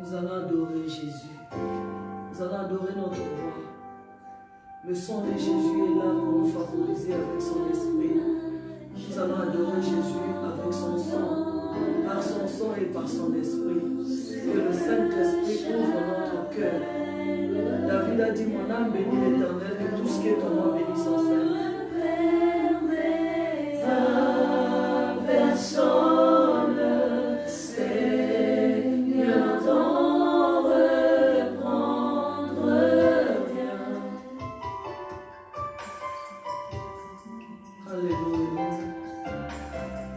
Nous allons adorer Jésus. Nous allons adorer notre roi. Le sang de Jésus est là pour nous favoriser avec son esprit. Nous allons adorer Jésus avec son sang, par son sang et par son esprit. Que le Saint-Esprit ouvre notre cœur. David a dit, mon âme bénit l'Éternel, que tout ce qui est en moi bénisse son Seigneur. Personne, Seigneur, t'en reprendre rien. Alléluia.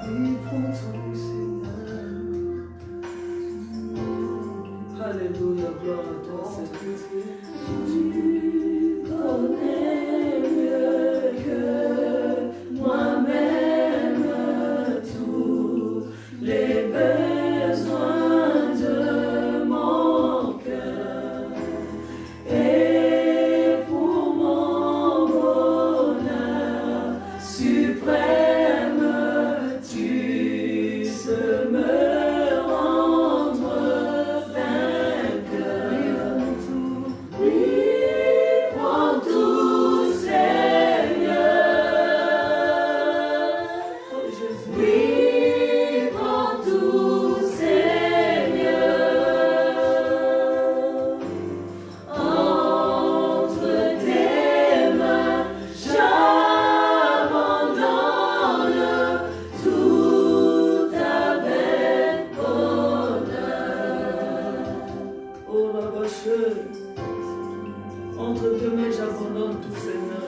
Oui, prends ton Seigneur. Alléluia, gloire à toi, Seigneur. Tu connais mieux que moi-même tous les besoins de mon cœur. Et pour mon bonheur suprême, tu sais me rendre vainqueur. Oui, prends tout, Seigneur. Oui, prends tout, Seigneur. Entre tes mains, j'abandonne tout avec bonheur. Oh la vache, entre tes mains, j'abandonne tout, Seigneur.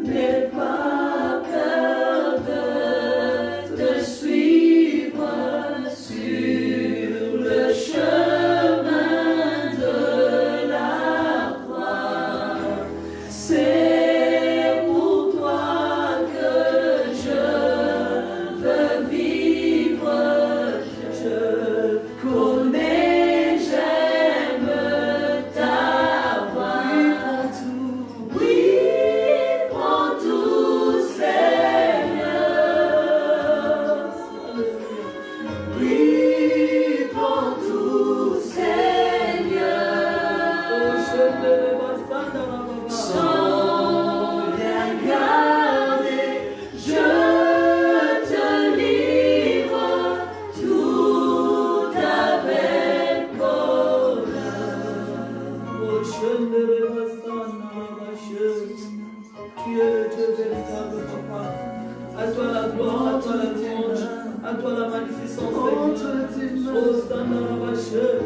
N'aie pas peur de te suivre sur le chemin de la croix. C'est pour toi que je veux vivre. Je connais, j'aime ta voix. Oui, prends tout, Seigneur. Oui, prends tout, Seigneur. Sans rien garder, je te livre tout avec bonheur. Tu es le Dieu véritable, Papa. À toi la gloire, à toi la louange, à toi la magnificence, Seigneur. Oh, Seigneur,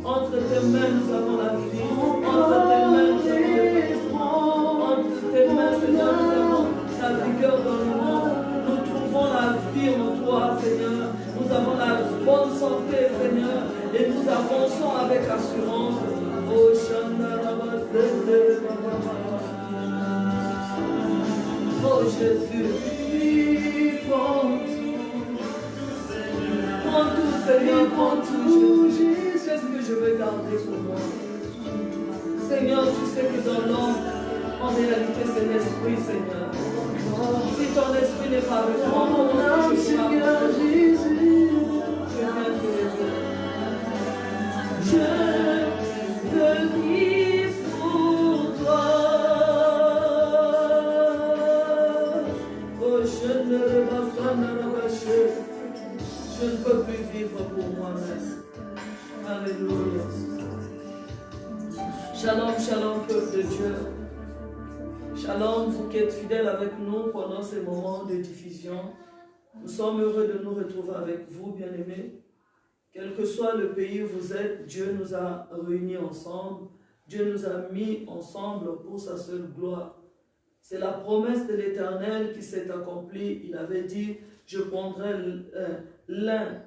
entre tes mains, nous avons la vie. Entre tes mains, nous avons l'espoir. Entre tes mains, Seigneur, nous avons la vigueur dans le monde. Nous trouvons la vie en toi, Seigneur. Nous avons la bonne santé, Seigneur. Et nous avançons avec assurance. Oh, Shandarabba, oh Jésus, prends tout, Seigneur, prends tout, Jésus. Qu'est-ce que je veux garder pour moi? Seigneur, tu sais que dans l'homme, en réalité, c'est l'esprit, Seigneur. Si ton esprit n'est pas avec moi, comment est-ce que je peux avancer? Je viens te le dire. Je veux vivre pour toi. Oh, je ne peux plus vivre pour moi-même. Alléluia. Shalom, shalom, peuple de Dieu. Shalom, vous qui êtes fidèles avec nous pendant ces moments de diffusion. Nous sommes heureux de nous retrouver avec vous, bien-aimés. Quel que soit le pays où vous êtes, Dieu nous a réunis ensemble. Dieu nous a mis ensemble pour sa seule gloire. C'est la promesse de l'Éternel qui s'est accomplie. Il avait dit, je prendrai l'un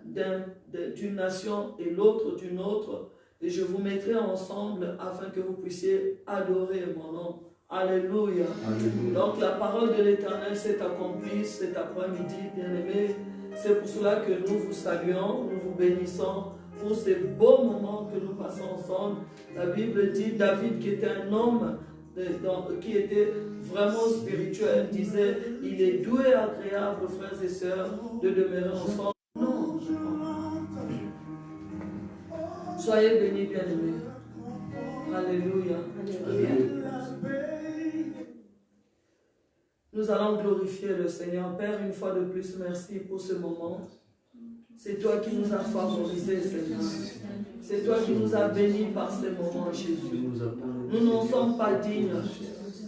d'une nation et l'autre d'une autre, et je vous mettrai ensemble afin que vous puissiez adorer mon nom. Alléluia. Alléluia. Donc la parole de l'Éternel s'est accomplie cet après-midi, bien-aimés. C'est pour cela que nous vous saluons, nous vous bénissons pour ces beaux moments que nous passons ensemble. La Bible dit, David, qui était un homme qui était vraiment spirituel, disait, il est doux et agréable, frères et sœurs, de demeurer ensemble. Non, Soyez bénis, bien-aimés. Alléluia. Nous allons glorifier le Seigneur. Père, une fois de plus, merci pour ce moment. C'est toi qui nous as favorisés, Seigneur. C'est toi qui nous as bénis par ces moments, Jésus. Nous n'en sommes pas dignes,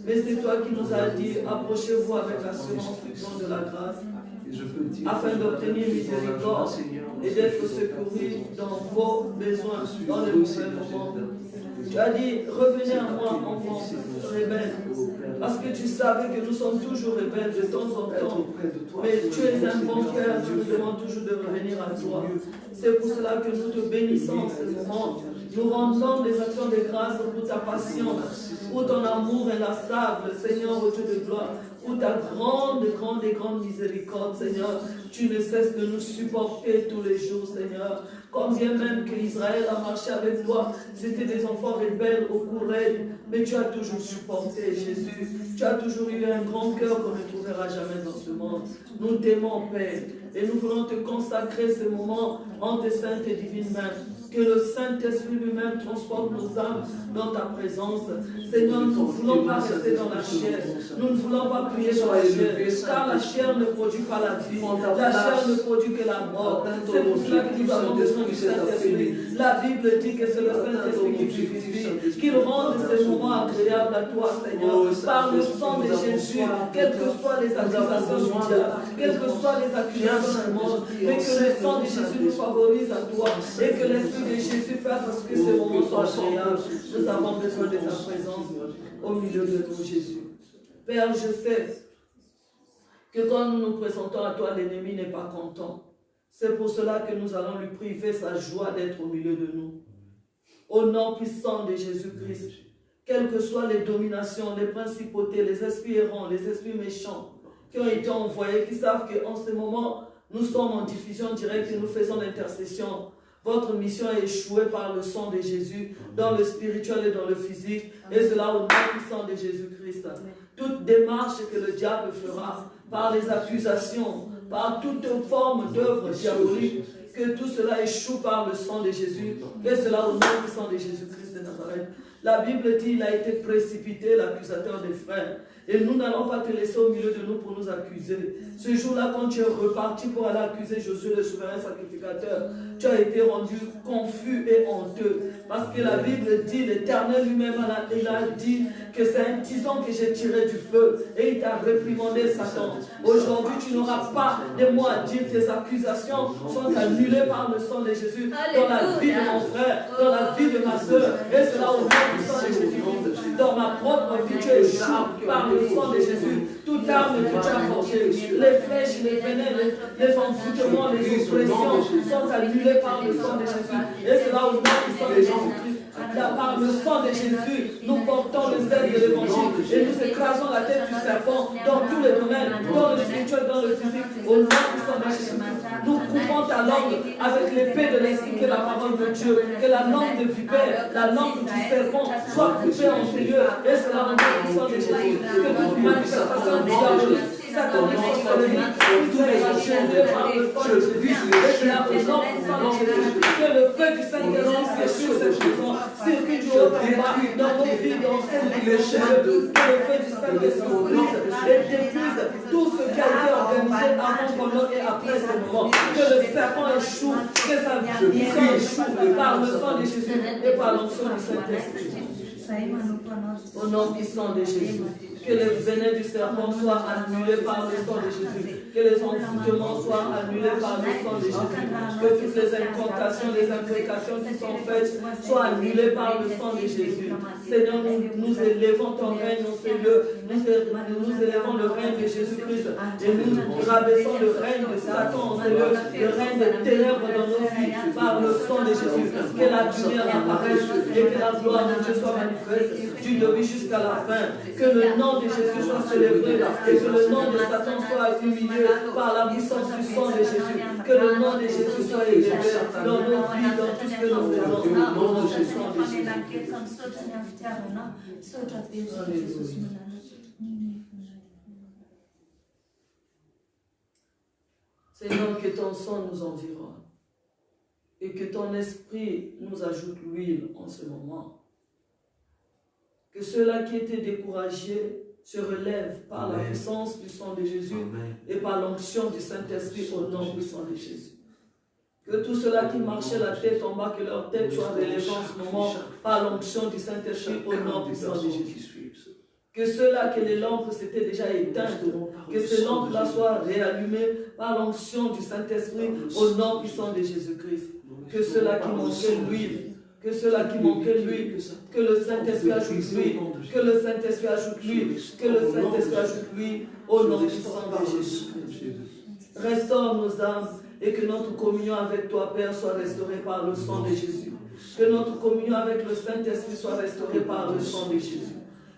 mais c'est toi qui nous as dit, approchez-vous avec l'assurance du trône de la grâce, afin d'obtenir miséricorde et d'être secourus dans vos besoins, dans les mauvais moments. Tu as dit, revenez à moi, enfants rebelles, parce que tu savais que nous sommes toujours rebelles de temps en temps. Mais tu es un bon cœur, tu nous demandes toujours de revenir à toi. C'est pour cela que nous te bénissons en ce moment. Nous rendons des actions de grâce pour ta patience, pour ton amour inlassable, Seigneur, au Dieu de gloire, pour ta grande miséricorde, Seigneur. Tu ne cesses de nous supporter tous les jours, Seigneur. Combien même que Israël a marché avec toi, c'était des enfants rebelles au courrier, mais tu as toujours supporté, Jésus. Tu as toujours eu un grand cœur qu'on ne trouvera jamais dans ce monde. Nous t'aimons, Père, et nous voulons te consacrer ce moment en tes saintes et divines mains. Que le Saint-Esprit lui-même transporte nos âmes dans ta présence. Seigneur, nous ne voulons pas rester dans la chair. Nous ne voulons pas prier dans la chair. Car la chair ne produit pas la vie. La chair ne produit que la mort. C'est pour cela que nous avons besoin du Saint-Esprit. La Bible dit que c'est le Saint-Esprit qui vivifie, qu'il rende ces moments agréables à toi, Seigneur. Par le sang de Jésus, quelles que soient les accusations du diable, quelles que soient les accusations du monde, mais que le sang de Jésus nous favorise à toi et que l'Esprit de Jésus fasse à ce que ces moments soient agréables. Nous avons besoin de ta présence au milieu de nous, Jésus. Père, je sais que quand nous nous présentons à toi, l'ennemi n'est pas content. C'est pour cela que nous allons lui priver sa joie d'être au milieu de nous. Au nom puissant de Jésus-Christ, quelles que soient les dominations, les principautés, les esprits errants, les esprits méchants qui ont été envoyés, qui savent qu'en ce moment, nous sommes en diffusion directe et nous faisons l'intercession. Votre mission est échouée par le sang de Jésus, dans le spirituel et dans le physique, et cela au nom puissant de Jésus-Christ. Toute démarche que le diable fera, par les accusations, par toute forme d'œuvre diabolique, que tout cela échoue par le sang de Jésus, et cela au nom puissant de Jésus-Christ de Nazareth. La Bible dit, il a été précipité, l'accusateur des frères. Et nous n'allons pas te laisser au milieu de nous pour nous accuser. Ce jour-là, quand tu es reparti pour aller accuser Josué, le souverain sacrificateur, tu as été rendu confus et honteux. Parce que la Bible dit, l'Éternel lui-même, il a dit que c'est un tison que j'ai tiré du feu. Et il t'a réprimandé, Satan. Aujourd'hui, tu n'auras pas de mots à dire. Tes accusations sont annulées par le sang de Jésus. Dans la vie de mon frère, dans la vie de ma soeur. Et cela au nom du sang de Jésus. Dans ma propre vie, tu échoues par le sang de Jésus. Toute arme que tu as forgée, les flèches, les venins, les envoûtements, les oppressions sont annulées par le sang de Jésus. Et cela au nom du sang de Jésus-Christ. Par le sang de Jésus, nous portons le zèle de l'évangile et nous écrasons la tête du serpent dans tous les domaines, dans le spirituel, dans le physique, au nom du sang de Jésus. Nous coupons ta langue avec l'épée de l'esprit qui est la parole de Dieu, que la langue de vipère, la langue du serpent soit coupée en ces lieux, et c'est la langue du sang de Jésus, que toute manifestation diabolique, satanique, sorcellerie, tout est enchaîné par le sang de Jésus, et c'est la présence du sang de Jésus, que le feu du Saint-Esprit sur cette maison, circuit du haut en bas, dans nos vies, dans celle de nos cheveux, que le feu du Saint-Esprit brise et détruise tout ce qui a été organisé avant, pendant et après ce moment. Que le serpent échoue, que sa mission échoue par le sang de Jésus et par l'onction du Saint-Esprit. Au nom puissant de Jésus. Que les venins du serpent soient annulés par le sang de Jésus. Que les envoûtements soient annulés par le sang de Jésus. Que toutes les incantations, les imprécations qui sont faites soient annulées par le sang de Jésus. Seigneur, nous élevons ton règne dans ces lieux. Nous élevons le règne de Jésus-Christ. Et nous rabaissons le règne de Satan dans ces lieux. Le règne des ténèbres dans nos vies par le sang de Jésus. Que la lumière apparaisse et que la gloire de Dieu soit manifeste du début jusqu'à la fin. Que le nom de Jésus soit célébré et que le nom de Satan soit humilié par la puissance du sang de Jésus. Que le nom de Jésus soit élevé dans nos vies, dans tout ce que nous faisons. Au nom de Jésus. Seigneur, que ton sang nous environne et que ton esprit nous ajoute l'huile en ce moment. Que ceux-là qui étaient découragés se relèvent par la puissance du sang de Jésus et par l'onction du Saint-Esprit au nom puissant de Jésus. Que tous ceux-là qui marchaient la tête en bas, que leur tête soit relevée en ce moment par l'onction du Saint-Esprit au nom puissant de Jésus. Que ceux-là que les lampes s'étaient déjà éteintes, que ces lampes-là soient réallumées par l'onction du Saint-Esprit au nom puissant de Jésus-Christ. Que ceux-là qui manquaient l'huile, que ceux-là qui manquaient l'huile, que le Saint-Esprit ajoute l'huile, que le Saint-Esprit ajoute l'huile, que le Saint-Esprit ajoute l'huile au nom puissant de Jésus-Christ. Restaure nos âmes et que notre communion avec toi, Père, soit restaurée par le sang de Jésus. Que notre communion avec le Saint-Esprit soit restaurée par le sang de Jésus.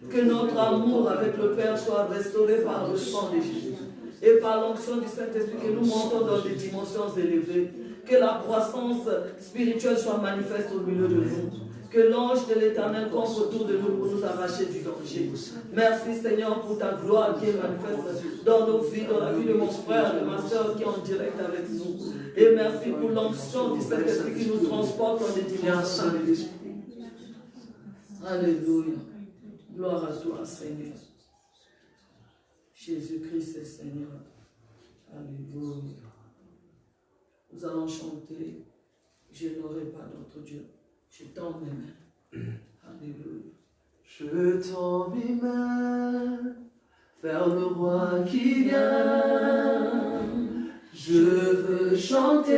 Que notre amour avec le Père soit restauré par le sang de Jésus. Et par l'onction du Saint-Esprit, que nous montons dans des dimensions élevées. Que la croissance spirituelle soit manifeste au milieu de nous. Que l'ange de l'Éternel campe autour de nous pour nous arracher du danger. Merci Seigneur pour ta gloire qui est manifeste dans nos vies, dans la vie de mon frère, de ma soeur qui est en direct avec nous. Et merci pour l'onction du Saint-Esprit qui nous transporte dans des dimensions de l'Esprit. Alléluia. Gloire à toi, Seigneur. Jésus-Christ est Seigneur. Alléluia. Nous allons chanter. Je n'aurai pas d'autre Dieu. Je tends mes mains. Alléluia. Je tends mes mains vers le roi qui vient. Je veux chanter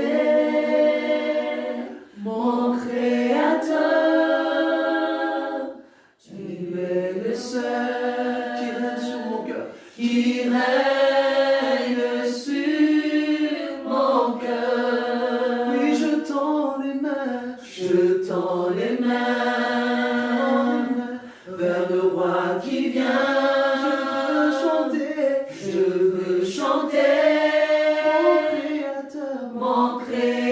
mon Créateur. Tu es le seul qui règne sur mon cœur, qui règne sur mon cœur. Oui, je tends les mains, je tends les mains vers le roi qui vient. Je veux chanter mon Créateur, mon Créateur.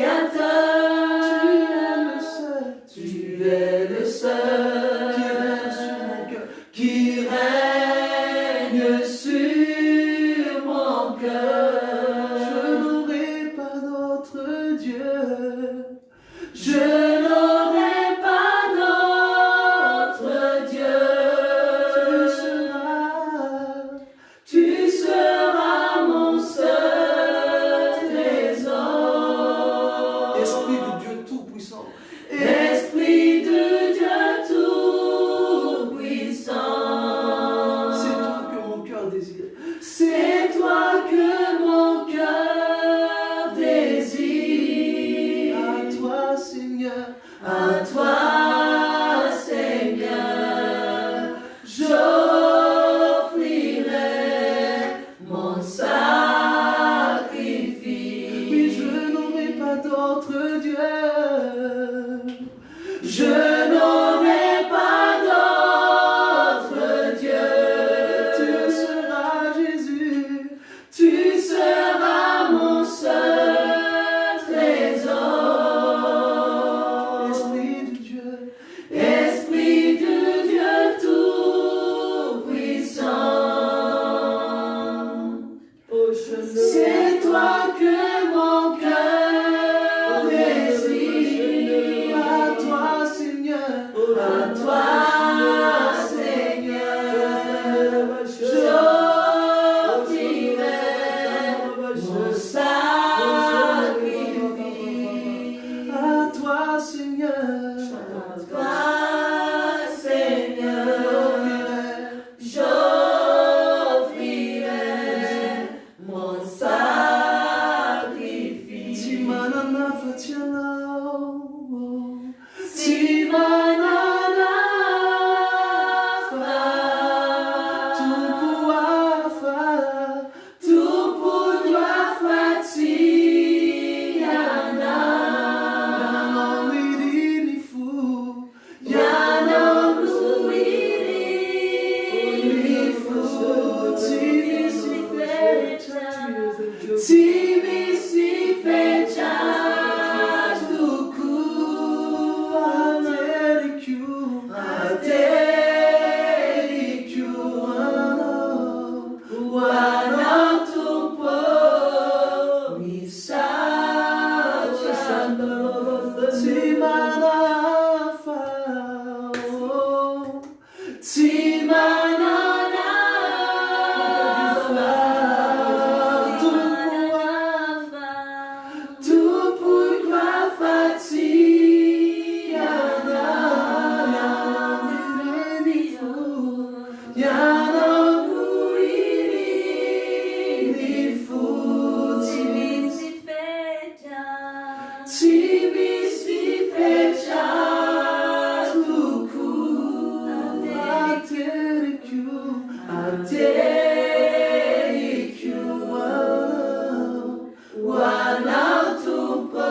Bwana tupo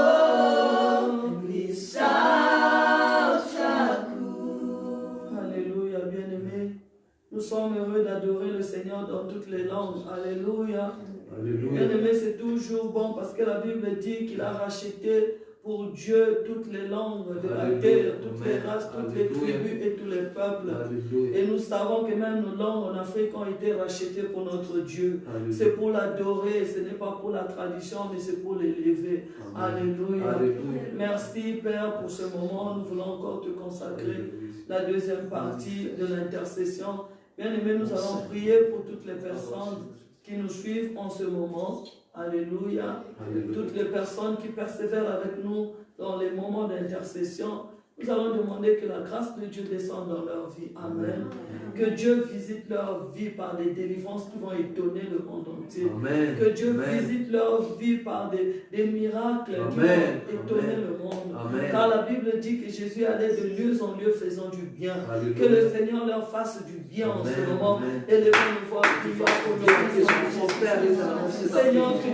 ni sauti. Alléluia, bien-aimés. Nous sommes heureux d'adorer le Seigneur dans toutes les langues. Alléluia. Bien-aimés, c'est toujours bon parce que la Bible dit qu'il a racheté pour Dieu toutes les langues de la terre, toutes les races, toutes les tribus et tous les peuples. Et nous savons que même nos langues en Afrique ont été rachetées pour notre Dieu. C'est pour l'adorer, ce n'est pas pour la tradition, mais c'est pour l'élever. Alléluia. Merci Père pour ce moment. Nous voulons encore te consacrer la deuxième partie de l'intercession. Bien-aimés, nous allons prier pour toutes les personnes qui nous suivent en ce moment. Alléluia. Toutes les personnes qui persévèrent avec nous dans les moments d'intercession, nous allons demander que la grâce de Dieu descende dans leur vie. Amen. Que Dieu visite leur vie par des délivrances qui vont étonner le monde entier. Que Dieu visite leur vie par des miracles qui vont étonner le monde. Car la Bible dit que Jésus allait de lieu en lieu faisant du bien. Que le Seigneur leur fasse du bien en ce moment. Élevons-nous voir plus fort pour nous. Seigneur, que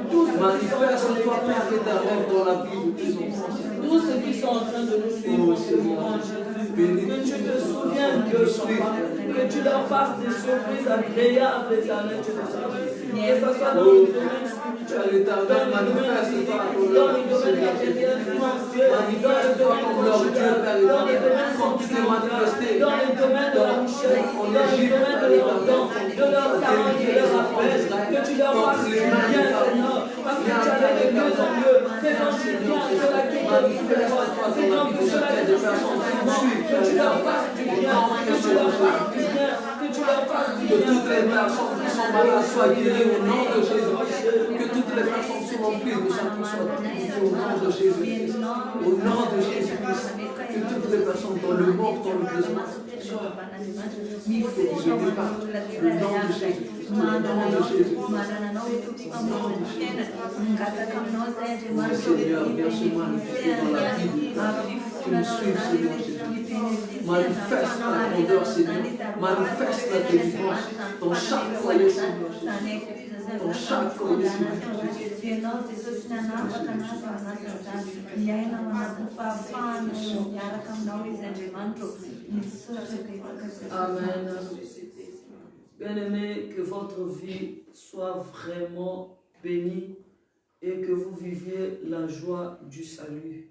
tous ceux qui sont en train de nous suivre en ce moment, Jésus, que tu te souviennes de Papa, que tu leur fasses des surprises agréables, éternel, tu le sais. Que ce soit dans le domaine spirituel, dans le domaine physique, dans le domaine matériel, financier, dans le domaine conjugal, dans le domaine sentimental, dans le domaine de la richesse, dans le domaine de leur don, de leur talent, de leur appel, que tu leur fasses du bien, Seigneur, parce que tu allais de mieux en mieux, faisant du bien à ceux-là qui te font, Seigneur, pour ceux-là qui te font, que tu leur fasses du bien, que tu leur fasses du bien, que tu leur fasses du bien. Que toutes les personnes qui sont malades soient guéries au nom de Jésus. Que toutes les personnes qui sont remplies de Saint-Esprit soient guéries au nom de Jésus. Au nom de Jésus-Christ. Que toutes les personnes dans le monde, dans le besoin, soient guéries par le nom de Jésus. Au nom de Jésus. Seigneur, viens se manifester dans la vie qui nous suit, Seigneur Jésus. Manifeste la grandeur, Seigneur. Manifeste la délivrance dans chaque foyer, Seigneur Jésus. Dans chaque foyer, Seigneur Jésus. Amen. Bien-aimés, que votre vie soit vraiment bénie et que vous viviez la joie du salut.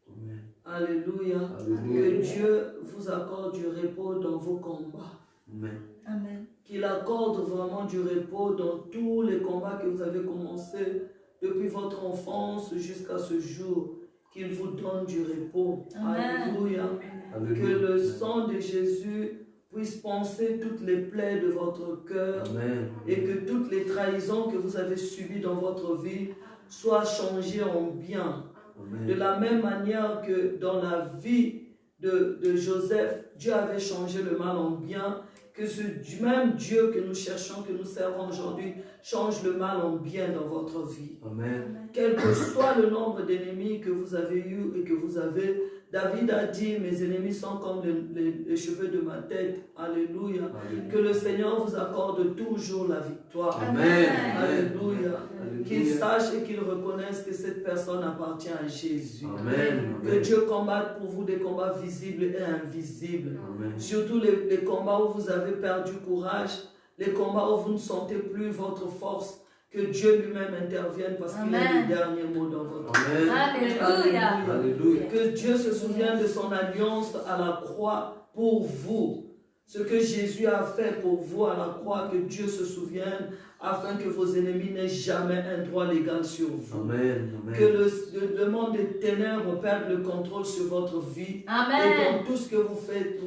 Amen. Alléluia. Que Dieu vous accorde du repos dans vos combats. Amen. Qu'il accorde vraiment du repos dans tous les combats que vous avez commencés depuis votre enfance jusqu'à ce jour. Qu'il vous donne du repos. Amen. Alléluia. Que le sang de Jésus puisse panser toutes les plaies de votre cœur. Amen. Et que toutes les trahisons que vous avez subies dans votre vie soient changées en bien. Amen. De la même manière que dans la vie de Joseph, Dieu avait changé le mal en bien, que ce même Dieu que nous cherchons, que nous servons aujourd'hui, change le mal en bien dans votre vie. Amen. Quel que soit le nombre d'ennemis que vous avez eus et que vous avez, David a dit, mes ennemis sont comme les cheveux de ma tête. Alléluia. Amen. Que le Seigneur vous accorde toujours la victoire. Amen. Alléluia. Alléluia. Qu'il sache et qu'il reconnaisse que cette personne appartient à Jésus. Amen. Que Dieu combatte pour vous des combats visibles et invisibles. Amen. Surtout les combats où vous avez perdu courage, les combats où vous ne sentez plus votre force. Que Dieu lui-même intervienne parce qu'il a le dernier mot dans votre vie. Alléluia. Alléluia. Que Dieu se souvienne de son alliance à la croix pour vous. Ce que Jésus a fait pour vous à la croix, que Dieu se souvienne afin que vos ennemis n'aient jamais un droit légal sur vous. Amen. Amen. Que le monde des ténèbres perde le contrôle sur votre vie. Amen. Et dans tout ce que vous faites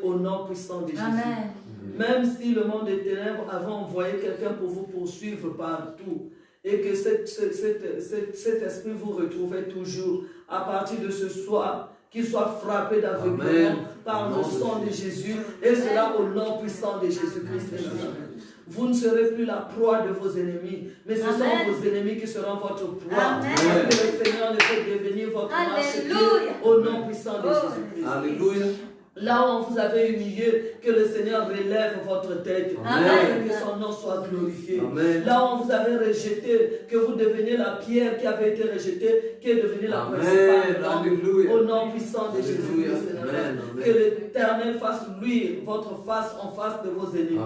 au nom puissant de Jésus. Amen. Même si le monde des ténèbres avait envoyé quelqu'un pour vous poursuivre partout et que cet esprit vous retrouvait toujours, à partir de ce soir, qu'il soit frappé d'aveuglement par le sang de Jésus et cela au nom puissant de Jésus-Christ. Vous ne serez plus la proie de vos ennemis, mais ce sont vos ennemis qui seront votre proie. Amen. Parce que le Seigneur les fait devenir votre marchepied au nom puissant de Jésus-Christ. Alléluia. Là où on vous avait humilié, que le Seigneur relève votre tête. Amen. Que son nom soit glorifié. Amen. Là où on vous avait rejeté, que vous deveniez la pierre qui avait été rejetée, qui est devenue la principale. Au nom puissant de Jésus-Christ. Que l'Éternel fasse luire votre face en face de vos ennemis.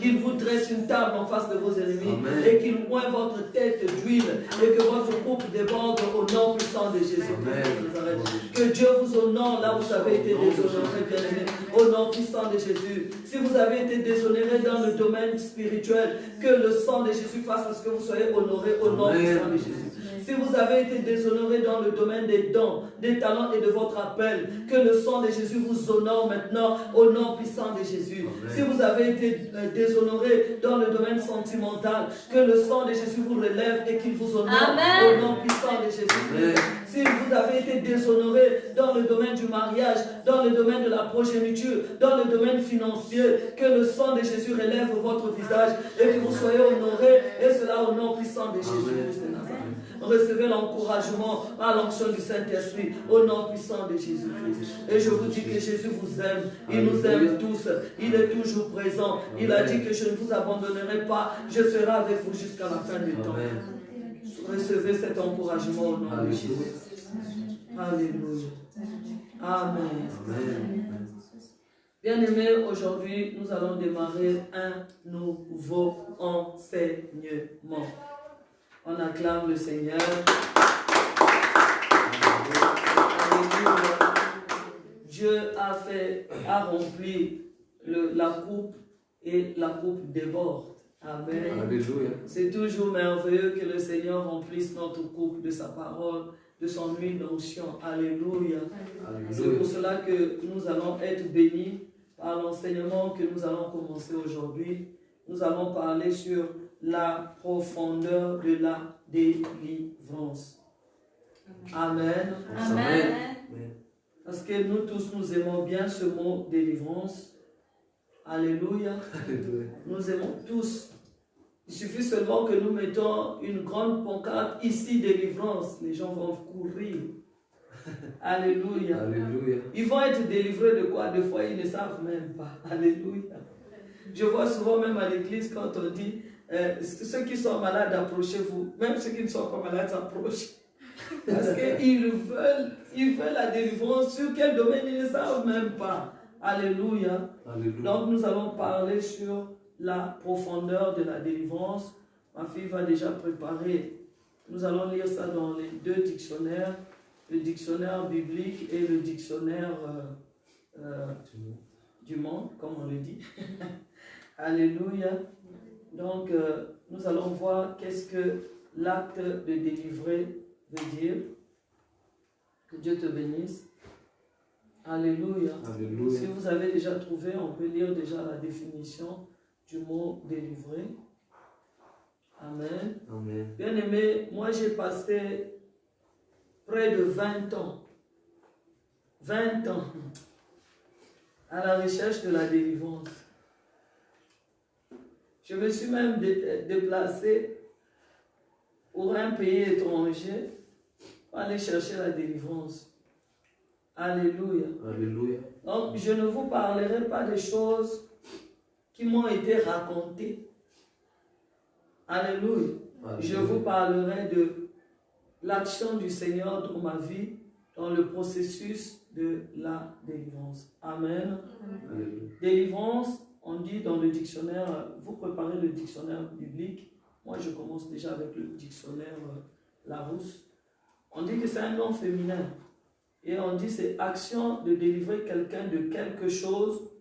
Qu'il vous dresse une table en face de vos ennemis. Amen. Et qu'il oint votre tête d'huile. Et que votre coupe déborde au nom puissant de Jésus-Christ. Que Dieu vous honore là où vous avez été déshonoré. Bien-aimés, au nom puissant de Jésus. Si vous avez été déshonoré dans le domaine spirituel, que le sang de Jésus fasse à ce que vous soyez honoré au nom puissant de Jésus. Si vous avez été déshonoré dans le domaine des dons, des talents et de votre appel, que le sang de Jésus vous honore maintenant au nom puissant de Jésus. Amen. Si vous avez été déshonoré dans le domaine sentimental, que le sang de Jésus vous relève et qu'il vous honore. Amen. Au nom puissant de Jésus. Si vous avez été déshonoré dans le domaine du mariage, dans le domaine de la progéniture, dans le domaine financier, que le sang de Jésus relève votre visage et que vous soyez honoré, et cela au nom puissant de Jésus. Recevez l'encouragement par l'onction du Saint-Esprit au nom puissant de Jésus-Christ. Et je vous dis que Jésus vous aime. Il nous aime tous. Il est toujours présent. Il a dit que je ne vous abandonnerai pas. Je serai avec vous jusqu'à la fin du temps. Recevez cet encouragement au nom de Jésus. Alléluia. Amen. Bien-aimés, aujourd'hui, nous allons démarrer un nouveau enseignement. On acclame le Seigneur. Dieu a rempli la coupe et la coupe déborde. Amen. Alléluia. C'est toujours merveilleux que le Seigneur remplisse notre coupe de sa parole, de son huile d'onction. Alléluia. C'est pour cela que nous allons être bénis par l'enseignement que nous allons commencer aujourd'hui. Nous allons parler sur la profondeur de la délivrance. Amen. Amen. Parce que nous tous, nous aimons bien ce mot délivrance. Alléluia. Nous aimons tous. Il suffit seulement que nous mettons une grande pancarte ici, délivrance. Les gens vont courir. Alléluia. Alléluia. Ils vont être délivrés de quoi? Des fois, ils ne savent même pas. Alléluia. Je vois souvent même à l'église quand on dit ceux qui sont malades, approchez-vous. Même ceux qui ne sont pas malades s'approchent. Parce qu'ils veulent la délivrance. Sur quel domaine ils ne savent même pas. Alléluia. Alléluia. Donc nous allons parler sur la profondeur de la délivrance. Ma fille va déjà préparer. Nous allons lire ça dans les deux dictionnaires. Le dictionnaire biblique et le dictionnaire du monde, comme on le dit. Alléluia. Donc, nous allons voir qu'est-ce que l'acte de délivrer veut dire. Que Dieu te bénisse. Alléluia. Alléluia. Si vous avez déjà trouvé, on peut lire déjà la définition du mot délivrer. Amen. Amen. Bien aimé, moi j'ai passé près de 20 ans à la recherche de la délivrance. Je me suis même déplacé pour un pays étranger pour aller chercher la délivrance. Alléluia. Alléluia. Donc, je ne vous parlerai pas des choses qui m'ont été racontées. Alléluia. Alléluia. Je vous parlerai de l'action du Seigneur dans ma vie, dans le processus de la délivrance. Amen. Alléluia. Délivrance, on dit dans le dictionnaire, vous préparez le dictionnaire biblique. Moi, je commence déjà avec le dictionnaire Larousse. On dit que c'est un nom féminin. Et on dit c'est action de délivrer quelqu'un de quelque chose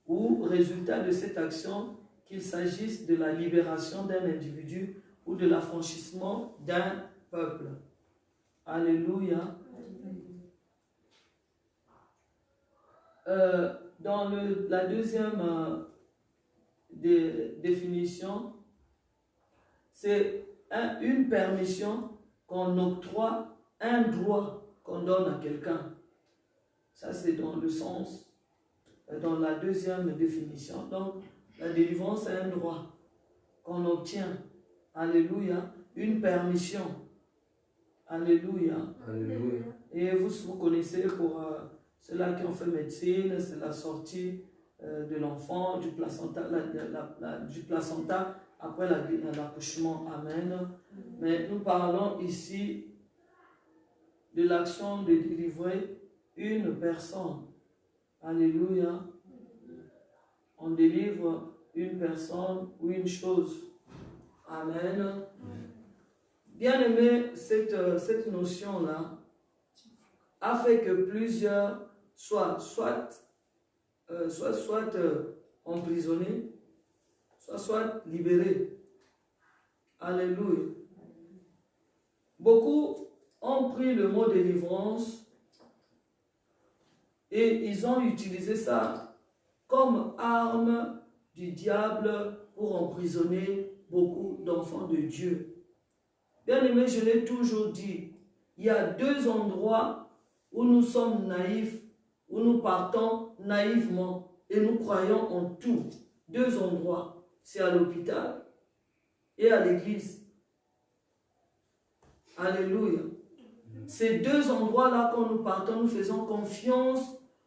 ou résultat de cette action, qu'il s'agisse de la libération d'un individu ou de l'affranchissement d'un peuple. Alléluia. Dans la deuxième définition, c'est une permission qu'on octroie, un droit qu'on donne à quelqu'un. Ça, c'est dans le sens, dans la deuxième définition. Donc, la délivrance, c'est un droit qu'on obtient. Alléluia. Une permission. Alléluia. Alléluia. Et vous connaissez pour ceux-là qui ont fait médecine, c'est la sortie de l'enfant, du placenta, du placenta après l'accouchement. Amen. Mais nous parlons ici de l'action de délivrer une personne. Alléluia. On délivre une personne ou une chose. Amen. Bien aimé, cette notion-là a fait que plusieurs soient emprisonnés, soit libérés. Alléluia. Beaucoup ont pris le mot délivrance et ils ont utilisé ça comme arme du diable pour emprisonner beaucoup d'enfants de Dieu. Bien aimé, je l'ai toujours dit, il y a deux endroits où nous sommes naïfs, où nous partons naïvement et nous croyons en tout. Deux endroits, c'est à l'hôpital et à l'église. Alléluia. Ces deux endroits-là, quand nous partons, nous faisons confiance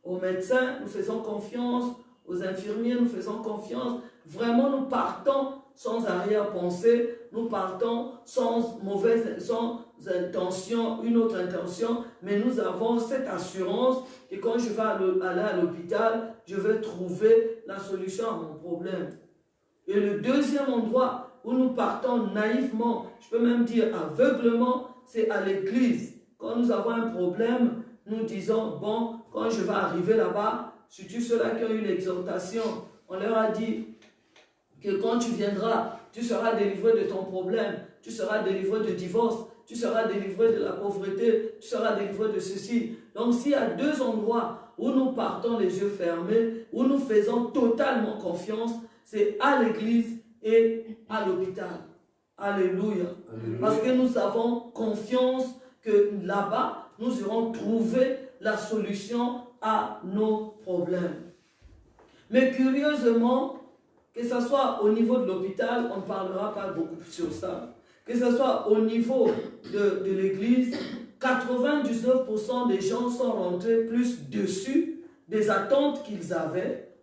aux médecins, nous faisons confiance aux infirmiers, nous faisons confiance. Vraiment, nous partons sans arrière-pensée, nous partons sans intention, une autre intention, mais nous avons cette assurance que quand je vais aller à l'hôpital, je vais trouver la solution à mon problème. Et le deuxième endroit où nous partons naïvement, je peux même dire aveuglement, c'est à l'église. Quand nous avons un problème, nous disons, bon, quand je vais arriver là-bas, surtout ceux-là qui ont eu l'exhortation, on leur a dit que quand tu viendras, tu seras délivré de ton problème, tu seras délivré de divorce, tu seras délivré de la pauvreté, tu seras délivré de ceci. Donc s'il y a deux endroits où nous partons les yeux fermés, où nous faisons totalement confiance, c'est à l'église et à l'hôpital. Alléluia. Alléluia. Parce que nous avons confiance que là-bas, nous irons trouver la solution à nos problèmes. Mais curieusement, que ce soit au niveau de l'hôpital, on ne parlera pas beaucoup sur ça. Que ce soit au niveau de l'église, 99% des gens sont rentrés plus dessus des attentes qu'ils avaient.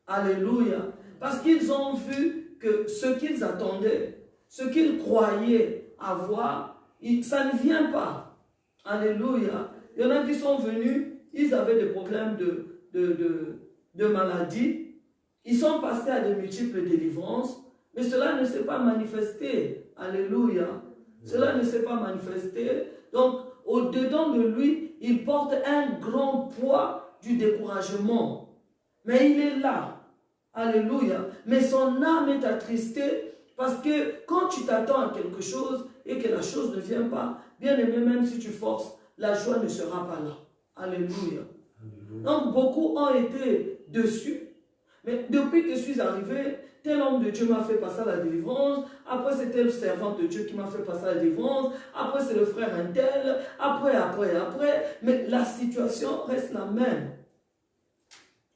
Alléluia. Parce qu'ils ont vu que ce qu'ils attendaient, ce qu'ils croyaient avoir, ça ne vient pas. Alléluia. Il y en a qui sont venus, ils avaient des problèmes de maladie. Ils sont passés à de multiples délivrances, mais cela ne s'est pas manifesté. Alléluia. Cela ne s'est pas manifesté. Donc, au-dedans de lui, il porte un grand poids du découragement. Mais il est là. Alléluia. Mais son âme est attristée parce que quand tu t'attends à quelque chose et que la chose ne vient pas, bien aimé, même si tu forces, la joie ne sera pas là. Alléluia. Donc, beaucoup ont été dessus. Mais depuis que je suis arrivé, tel homme de Dieu m'a fait passer à la délivrance. Après, c'est telle servante de Dieu qui m'a fait passer à la délivrance. Après, c'est le frère un tel. Après. Mais la situation reste la même.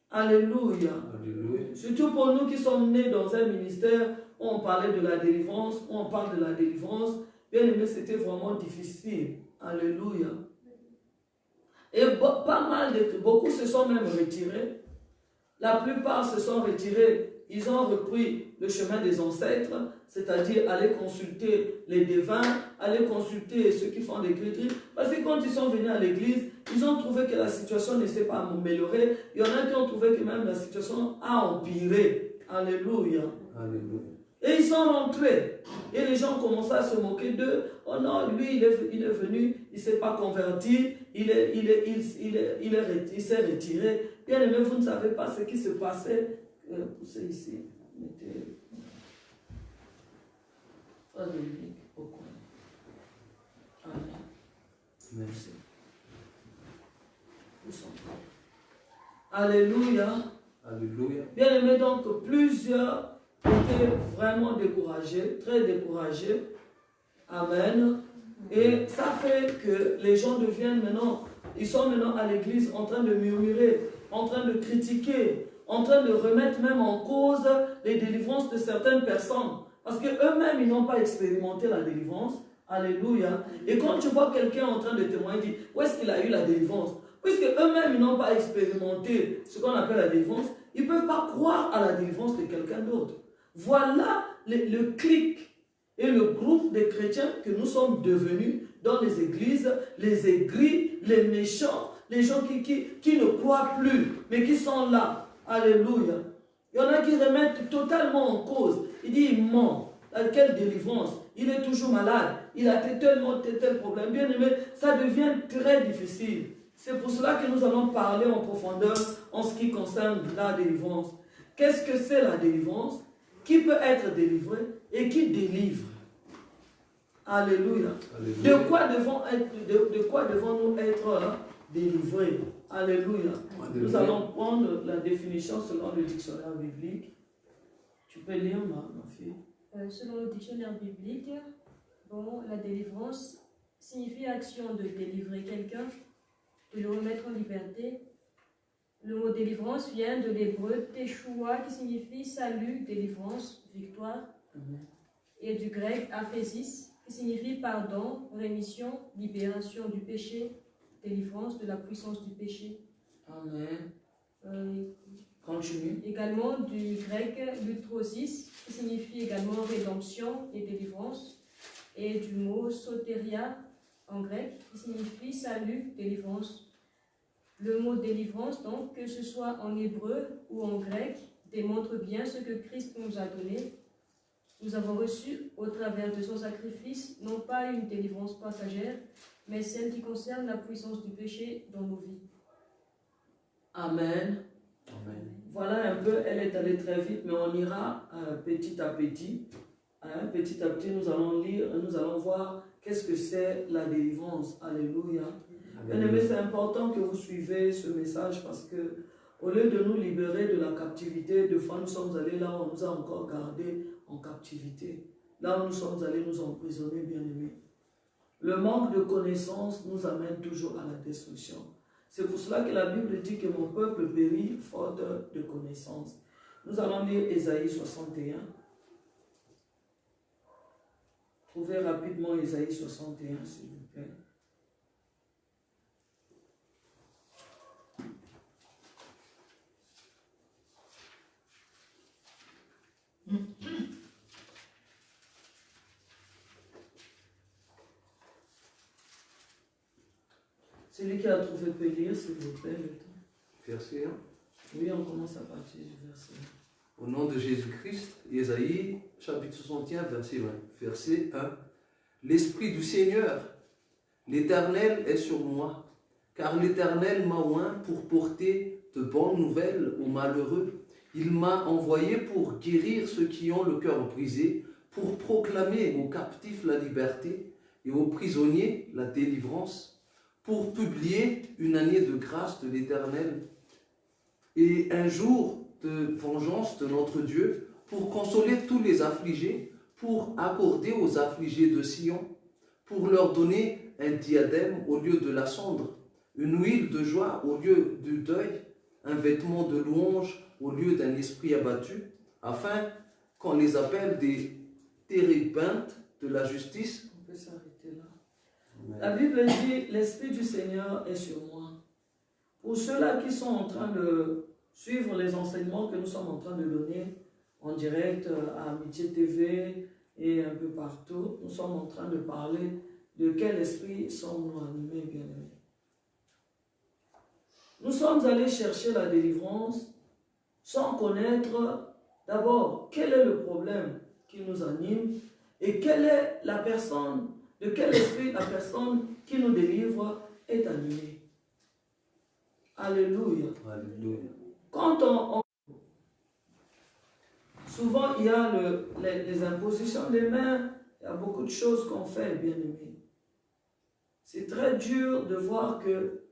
Alléluia. Alléluia. Surtout pour nous qui sommes nés dans un ministère où on parlait de la délivrance, où on parle de la délivrance. Bien aimé, c'était vraiment difficile. Alléluia. Et beaucoup se sont même retirés. La plupart se sont retirés, ils ont repris le chemin des ancêtres, c'est-à-dire aller consulter les devins, aller consulter ceux qui font des guéris. Parce que quand ils sont venus à l'église, ils ont trouvé que la situation ne s'est pas améliorée. Il y en a qui ont trouvé que même la situation a empiré. Alléluia. Alléluia. Et ils sont rentrés. Et les gens commençaient à se moquer d'eux. Oh non, lui, il est venu, il ne s'est pas converti, il s'est retiré. Bien aimé, vous ne savez pas ce qui se passait. Poussez ici. Mettez. Frère Dominique, au coin. Amen. Merci. Alléluia. Alléluia. Bien aimé, donc plusieurs étaient vraiment découragés, très découragés. Amen. Et ça fait que les gens deviennent maintenant, ils sont maintenant à l'église en train de murmurer, en train de critiquer, en train de remettre même en cause les délivrances de certaines personnes. Parce qu'eux-mêmes, ils n'ont pas expérimenté la délivrance. Alléluia. Et quand tu vois quelqu'un en train de témoigner, dis, où est-ce qu'il a eu la délivrance? puisque eux-mêmes ils n'ont pas expérimenté ce qu'on appelle la délivrance, ils ne peuvent pas croire à la délivrance de quelqu'un d'autre. Voilà le clic et le groupe de chrétiens que nous sommes devenus dans les églises, les aigris, les méchants, les gens qui ne croient plus, mais qui sont là. Alléluia. Il y en a qui remettent totalement en cause. Il dit, il ment. Quelle délivrance? Il est toujours malade. Il a tel problème. Bien aimé, ça devient très difficile. C'est pour cela que nous allons parler en profondeur en ce qui concerne la délivrance. Qu'est-ce que c'est la délivrance? Qui peut être délivré et qui délivre? Alléluia. Alléluia. De quoi devons-nous être délivrés? Alléluia. Alléluia. Nous allons prendre la définition selon le dictionnaire biblique. Tu peux lire, ma fille? Selon le dictionnaire biblique, bon, la délivrance signifie action de délivrer quelqu'un, de le remettre en liberté. Le mot délivrance vient de l'hébreu teshuva qui signifie salut, délivrance, victoire, et du grec aphésis qui signifie pardon, rémission, libération du péché, délivrance de la puissance du péché. Amen. Continue. Également du grec lutrosis qui signifie également rédemption et délivrance, et du mot soteria en grec qui signifie salut, délivrance. Le mot délivrance, donc, que ce soit en hébreu ou en grec, démontre bien ce que Christ nous a donné. Nous avons reçu, au travers de son sacrifice, non pas une délivrance passagère, mais celle qui concerne la puissance du péché dans nos vies. Amen. Amen. Voilà un peu, elle est allée très vite, mais on ira petit à petit. Petit à petit, nous allons lire, nous allons voir qu'est-ce que c'est la délivrance. Alléluia. Bien aimé, c'est important que vous suivez ce message parce que au lieu de nous libérer de la captivité, de fois nous sommes allés là où on nous a encore gardés en captivité. Là où nous sommes allés nous emprisonner, bien aimé. Le manque de connaissance nous amène toujours à la destruction. C'est pour cela que la Bible dit que mon peuple périt faute de connaissance. Nous allons lire Ésaïe 61. Trouvez rapidement Ésaïe 61, s'il vous plaît. Celui qui a trouvé peut lire, s'il vous plaît, le temps. Verset 1. Oui, on commence à partir du verset 1. Au nom de Jésus-Christ, Ésaïe, chapitre 61, verset 20. Verset 1. L'Esprit du Seigneur, l'Éternel est sur moi, car l'Éternel m'a oint pour porter de bonnes nouvelles aux malheureux. Il m'a envoyé pour guérir ceux qui ont le cœur brisé, pour proclamer aux captifs la liberté et aux prisonniers la délivrance, pour publier une année de grâce de l'Éternel et un jour de vengeance de notre Dieu, pour consoler tous les affligés, pour accorder aux affligés de Sion, pour leur donner un diadème au lieu de la cendre, une huile de joie au lieu du deuil, un vêtement de louange au lieu d'un esprit abattu, afin qu'on les appelle des térébintes de la justice. On peut s'arrêter là. La Bible dit, l'Esprit du Seigneur est sur moi. Pour ceux-là qui sont en train de suivre les enseignements que nous sommes en train de donner en direct à Amitié TV et un peu partout, nous sommes en train de parler de quel esprit sommes-nous animés, bien-aimés. Nous sommes allés chercher la délivrance sans connaître d'abord quel est le problème qui nous anime et quelle est la personne, de quel esprit la personne qui nous délivre est animée. Alléluia. Alléluia. Quand souvent il y a les impositions des mains, il y a beaucoup de choses qu'on fait, bien aimé. C'est très dur de voir que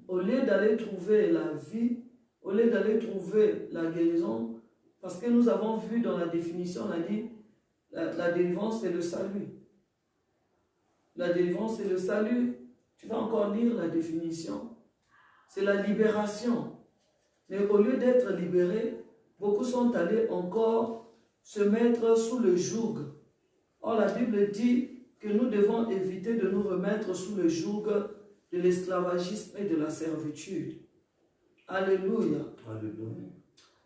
au lieu d'aller trouver la vie, au lieu d'aller trouver la guérison, parce que nous avons vu dans la définition, on a dit la délivrance c'est le salut. La délivrance c'est le salut. Tu vas encore lire la définition. C'est la libération. Mais au lieu d'être libérés, beaucoup sont allés encore se mettre sous le joug. Or la Bible dit que nous devons éviter de nous remettre sous le joug de l'esclavagisme et de la servitude. Alléluia. Alléluia.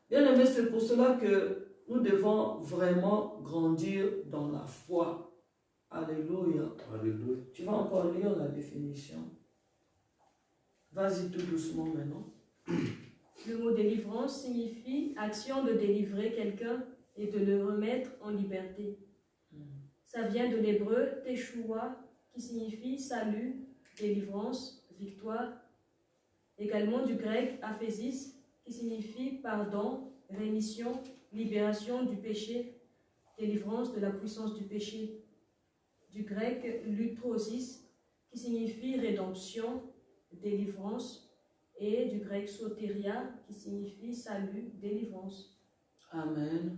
Bien aimé, c'est pour cela que nous devons vraiment grandir dans la foi. Alléluia. Alléluia. Tu vas encore lire la définition. Vas-y tout doucement maintenant. Le mot délivrance signifie action de délivrer quelqu'un et de le remettre en liberté. Ça vient de l'hébreu teshuva, qui signifie salut, délivrance, victoire. Également du grec aphésis, qui signifie pardon, rémission, libération du péché, délivrance de la puissance du péché. Du grec lutrosis, qui signifie rédemption, délivrance, et du grec soteria, qui signifie salut, délivrance. Amen.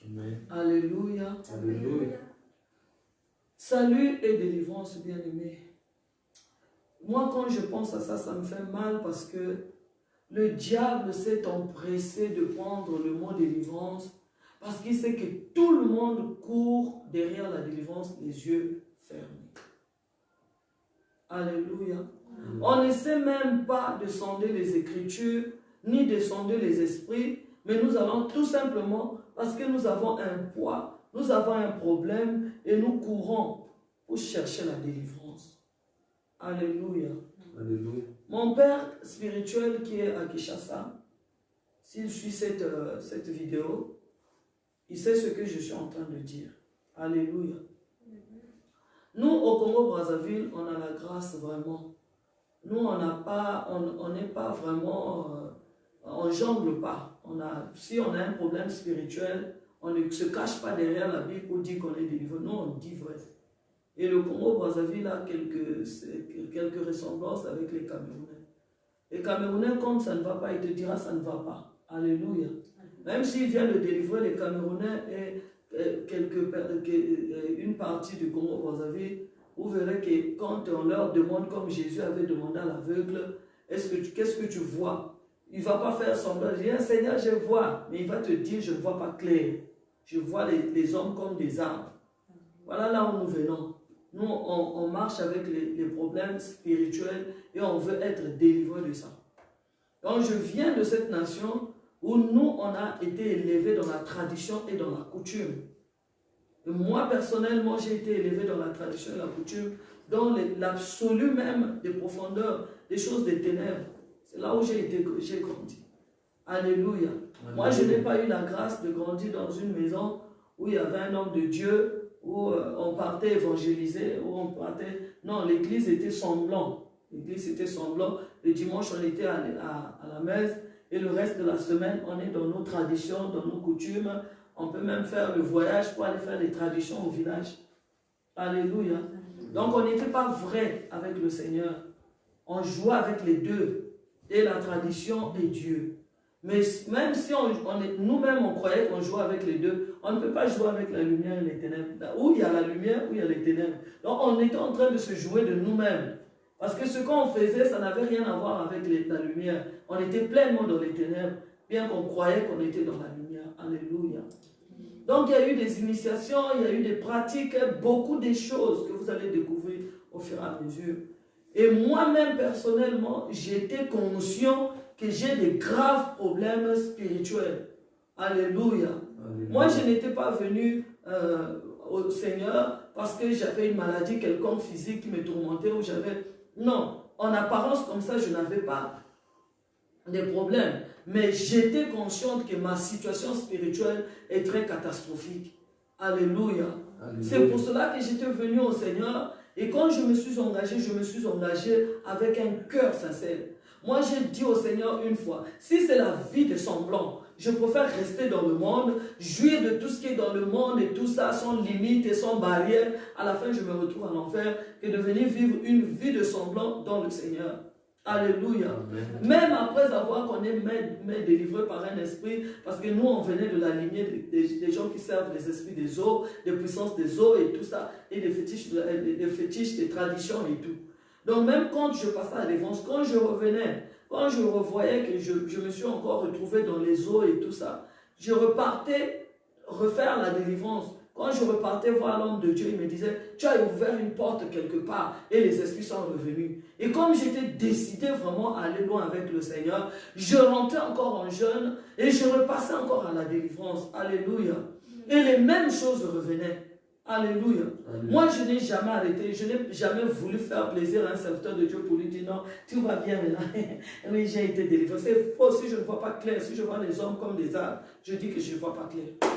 Amen. Alléluia. Alléluia. Salut et délivrance, bien-aimé. Moi, quand je pense à ça, ça me fait mal parce que le diable s'est empressé de prendre le mot délivrance parce qu'il sait que tout le monde court derrière la délivrance, les yeux fermés. Alléluia. On n'essaie même pas de sonder les Écritures, ni de sonder les esprits, mais nous allons tout simplement, parce que nous avons un poids, nous avons un problème, et nous courons pour chercher la délivrance. Alléluia. Alléluia. Mon père spirituel qui est à Kinshasa, s'il suit cette vidéo, il sait ce que je suis en train de dire. Alléluia. Nous, au Congo-Brazzaville, on a la grâce vraiment. Nous, on n'est pas vraiment, on jongle pas. Si on a un problème spirituel, on ne se cache pas derrière la Bible pour dire qu'on est délivré. Nous, on dit vrai. Et le Congo-Brazzaville a quelques ressemblances avec les Camerounais. Les Camerounais, quand ça ne va pas, il te dira ça ne va pas. Alléluia. Même s'il vient de délivrer les Camerounais et une partie du Congo-Brazzaville, vous verrez que quand on leur demande, comme Jésus avait demandé à l'aveugle, qu'est-ce que tu vois? Il ne va pas faire semblant, il dit, Seigneur, je vois, mais il va te dire, je ne vois pas clair. Je vois les hommes comme des arbres. Voilà là où nous venons. Nous, on marche avec les problèmes spirituels et on veut être délivré de ça. Donc, je viens de cette nation où nous, on a été élevés dans la tradition et dans la coutume. Et moi, personnellement, j'ai été élevé dans la tradition et la coutume, dans l'absolu même des profondeurs, des choses des ténèbres. C'est là où j'ai grandi. Alléluia. Moi, je n'ai pas eu la grâce de grandir dans une maison où il y avait un homme de Dieu, où on partait évangéliser, où on partait... Non, l'église était semblant. L'église était semblant. Le dimanche, on était à la messe. Et le reste de la semaine, on est dans nos traditions, dans nos coutumes. On peut même faire le voyage pour aller faire des traditions au village. Alléluia. Donc, on n'était pas vrai avec le Seigneur. On jouait avec les deux, et la tradition et Dieu. Mais même si nous-mêmes, on croyait qu'on jouait avec les deux, on ne peut pas jouer avec la lumière et les ténèbres. Où il y a la lumière, où il y a les ténèbres. Donc, on était en train de se jouer de nous-mêmes. Parce que ce qu'on faisait, ça n'avait rien à voir avec la lumière. On était pleinement dans les ténèbres, bien qu'on croyait qu'on était dans la lumière. Alléluia. Donc, il y a eu des initiations, il y a eu des pratiques, beaucoup de choses que vous allez découvrir au fur et à mesure. Et moi-même, personnellement, j'étais conscient que j'ai des graves problèmes spirituels. Alléluia. Alléluia. Moi, je n'étais pas venu au Seigneur parce que j'avais une maladie quelconque physique qui me tourmentait ou j'avais... Non, en apparence comme ça, je n'avais pas de problème. Mais j'étais consciente que ma situation spirituelle est très catastrophique. Alléluia. Alléluia. C'est pour cela que j'étais venu au Seigneur. Et quand je me suis engagé avec un cœur sincère. Moi, j'ai dit au Seigneur une fois, si c'est la vie de semblant, je préfère rester dans le monde, jouir de tout ce qui est dans le monde et tout ça, sans limite et sans barrière. À la fin, je me retrouve en enfer, que de venir vivre une vie de semblant dans le Seigneur. Alléluia. Amen. Même après avoir qu'on est délivré par un esprit, parce que nous, on venait de la lignée des gens qui servent les esprits des eaux, des puissances des eaux et tout ça, et des fétiches, des traditions et tout. Donc même quand je passais à l'Évangile, quand je revenais, quand je revoyais que je me suis encore retrouvé dans les eaux et tout ça, je repartais refaire la délivrance. Quand je repartais voir l'homme de Dieu, il me disait, tu as ouvert une porte quelque part et les esprits sont revenus. Et comme j'étais décidé vraiment à aller loin avec le Seigneur, je rentrais encore en jeûne et je repassais encore à la délivrance. Alléluia. Et les mêmes choses revenaient. Alléluia. Moi, je n'ai jamais arrêté, je n'ai jamais voulu faire plaisir à un serviteur de Dieu pour lui dire non, tout va bien maintenant. Oui, j'ai été délivré. C'est faux, si je ne vois pas clair, si je vois les hommes comme des arbres, je dis que je ne vois pas clair.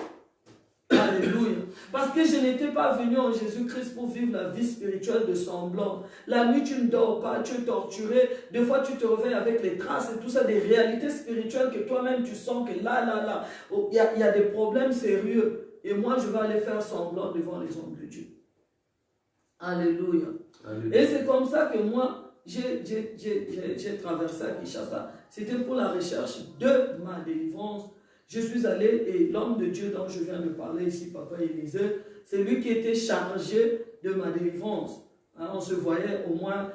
Alléluia. Parce que je n'étais pas venu en Jésus-Christ pour vivre la vie spirituelle de semblant. La nuit, tu ne dors pas, tu es torturé. Des fois, tu te réveilles avec les traces et tout ça, des réalités spirituelles que toi-même, tu sens que là, il y a des problèmes sérieux. Et moi, je vais aller faire semblant devant les hommes de Dieu. Alléluia. Alléluia. Et c'est comme ça que moi, j'ai traversé à Kinshasa. C'était pour la recherche de ma délivrance. Je suis allé et l'homme de Dieu dont je viens de parler ici, Papa Élisée, c'est lui qui était chargé de ma délivrance. Hein, on se voyait au moins,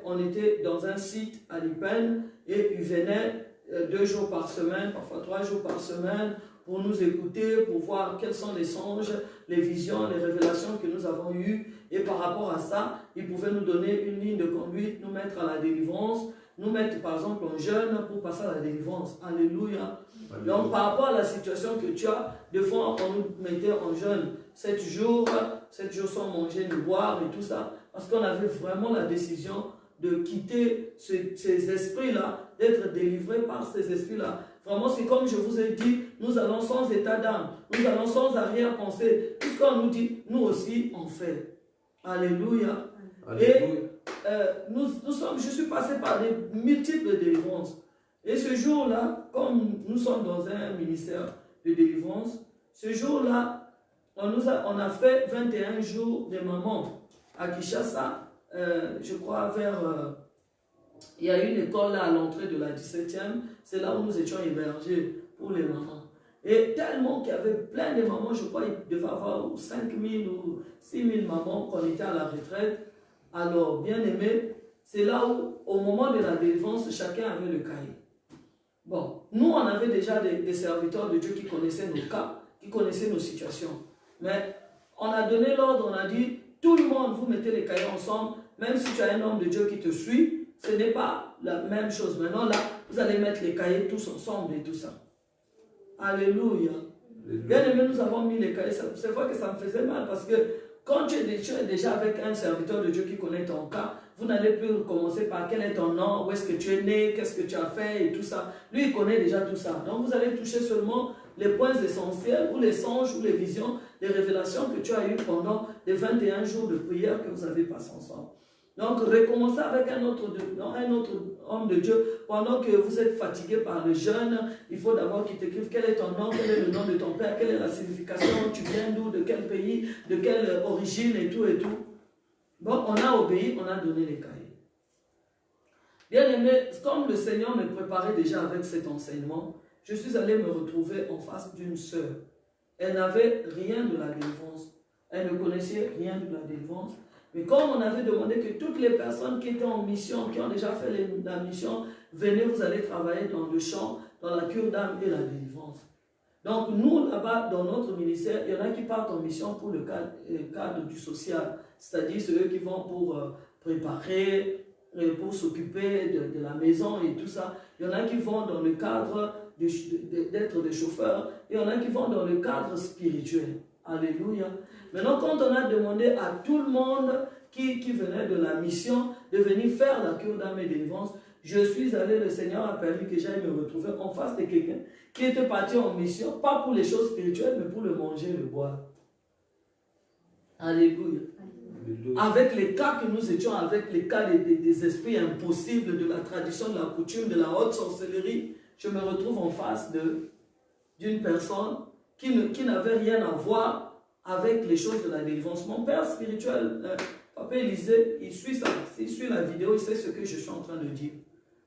on était dans un site à Lipen et il venait 2 jours par semaine, parfois 3 jours par semaine, pour nous écouter, pour voir quels sont les songes, les visions, les révélations que nous avons eues. Et par rapport à ça, il pouvait nous donner une ligne de conduite, nous mettre à la délivrance, nous mettre par exemple en jeûne pour passer à la délivrance. Alléluia. Donc par rapport à la situation que tu as, des fois on nous mettait en jeûne 7 jours sans manger ni boire et tout ça, parce qu'on avait vraiment la décision de quitter ces esprits-là, d'être délivrés par ces esprits-là. Vraiment, c'est comme je vous ai dit, nous allons sans état d'âme, nous allons sans arrière-pensée. Tout ce qu'on nous dit, nous aussi, on fait. Alléluia. Alléluia. Et je suis passé par des multiples délivrances. Et ce jour-là, comme nous sommes dans un ministère de délivrance, ce jour-là, on a fait 21 jours de maman à Kinshasa. Je crois il y a une école là à l'entrée de la 17e, c'est là où nous étions hébergés pour les mamans. Et tellement qu'il y avait plein de mamans, je crois qu'il devait y avoir 5 000 ou 6 000 mamans qu'on était à la retraite. Alors, bien aimé, c'est là où, au moment de la délivrance, chacun avait le cahier. Bon, nous, on avait déjà des serviteurs de Dieu qui connaissaient nos cas, qui connaissaient nos situations. Mais on a donné l'ordre, on a dit, tout le monde, vous mettez les cahiers ensemble, même si tu as un homme de Dieu qui te suit, ce n'est pas la même chose. Maintenant, là, vous allez mettre les cahiers tous ensemble et tout ça. Alléluia. Bien aimé, nous avons mis les cahiers. C'est vrai que ça me faisait mal parce que quand tu es déjà avec un serviteur de Dieu qui connaît ton cas, vous n'allez plus commencer par quel est ton nom, où est-ce que tu es né, qu'est-ce que tu as fait et tout ça. Lui, il connaît déjà tout ça. Donc, vous allez toucher seulement les points essentiels ou les songes ou les visions, les révélations que tu as eues pendant les 21 jours de prière que vous avez passé ensemble. Donc, recommencez avec un autre homme de Dieu. Pendant que vous êtes fatigué par le jeûne, il faut d'abord qu'il t'écrive quel est ton nom, quel est le nom de ton père, quelle est la signification, tu viens d'où, de quel pays, de quelle origine et tout et tout. Bon, on a obéi, on a donné les cahiers. Bien aimé, comme le Seigneur me préparait déjà avec cet enseignement, je suis allé me retrouver en face d'une sœur. Elle n'avait rien de la délivrance. Elle ne connaissait rien de la délivrance. Mais comme on avait demandé que toutes les personnes qui étaient en mission, qui ont déjà fait la mission, venez, vous allez travailler dans le champ, dans la cure d'âme et la délivrance. Donc nous, là-bas, dans notre ministère, il y en a qui partent en mission pour le cadre du social. C'est-à-dire ceux qui vont pour préparer, pour s'occuper de la maison et tout ça. Il y en a qui vont dans le cadre d'être des chauffeurs. Il y en a qui vont dans le cadre spirituel. Alléluia. Maintenant, quand on a demandé à tout le monde qui venait de la mission de venir faire la cure d'âme et délivrance, je suis allé, le Seigneur a permis que j'aille me retrouver en face de quelqu'un qui était parti en mission, pas pour les choses spirituelles, mais pour le manger et le boire. Alléluia. Avec les cas que nous étions, avec les cas des esprits impossibles, de la tradition, de la coutume, de la haute sorcellerie, je me retrouve en face d'une personne qui n'avait rien à voir avec les choses de la délivrance. Mon père spirituel, Papa Élisée, il suit ça. Il suit la vidéo, il sait ce que je suis en train de dire.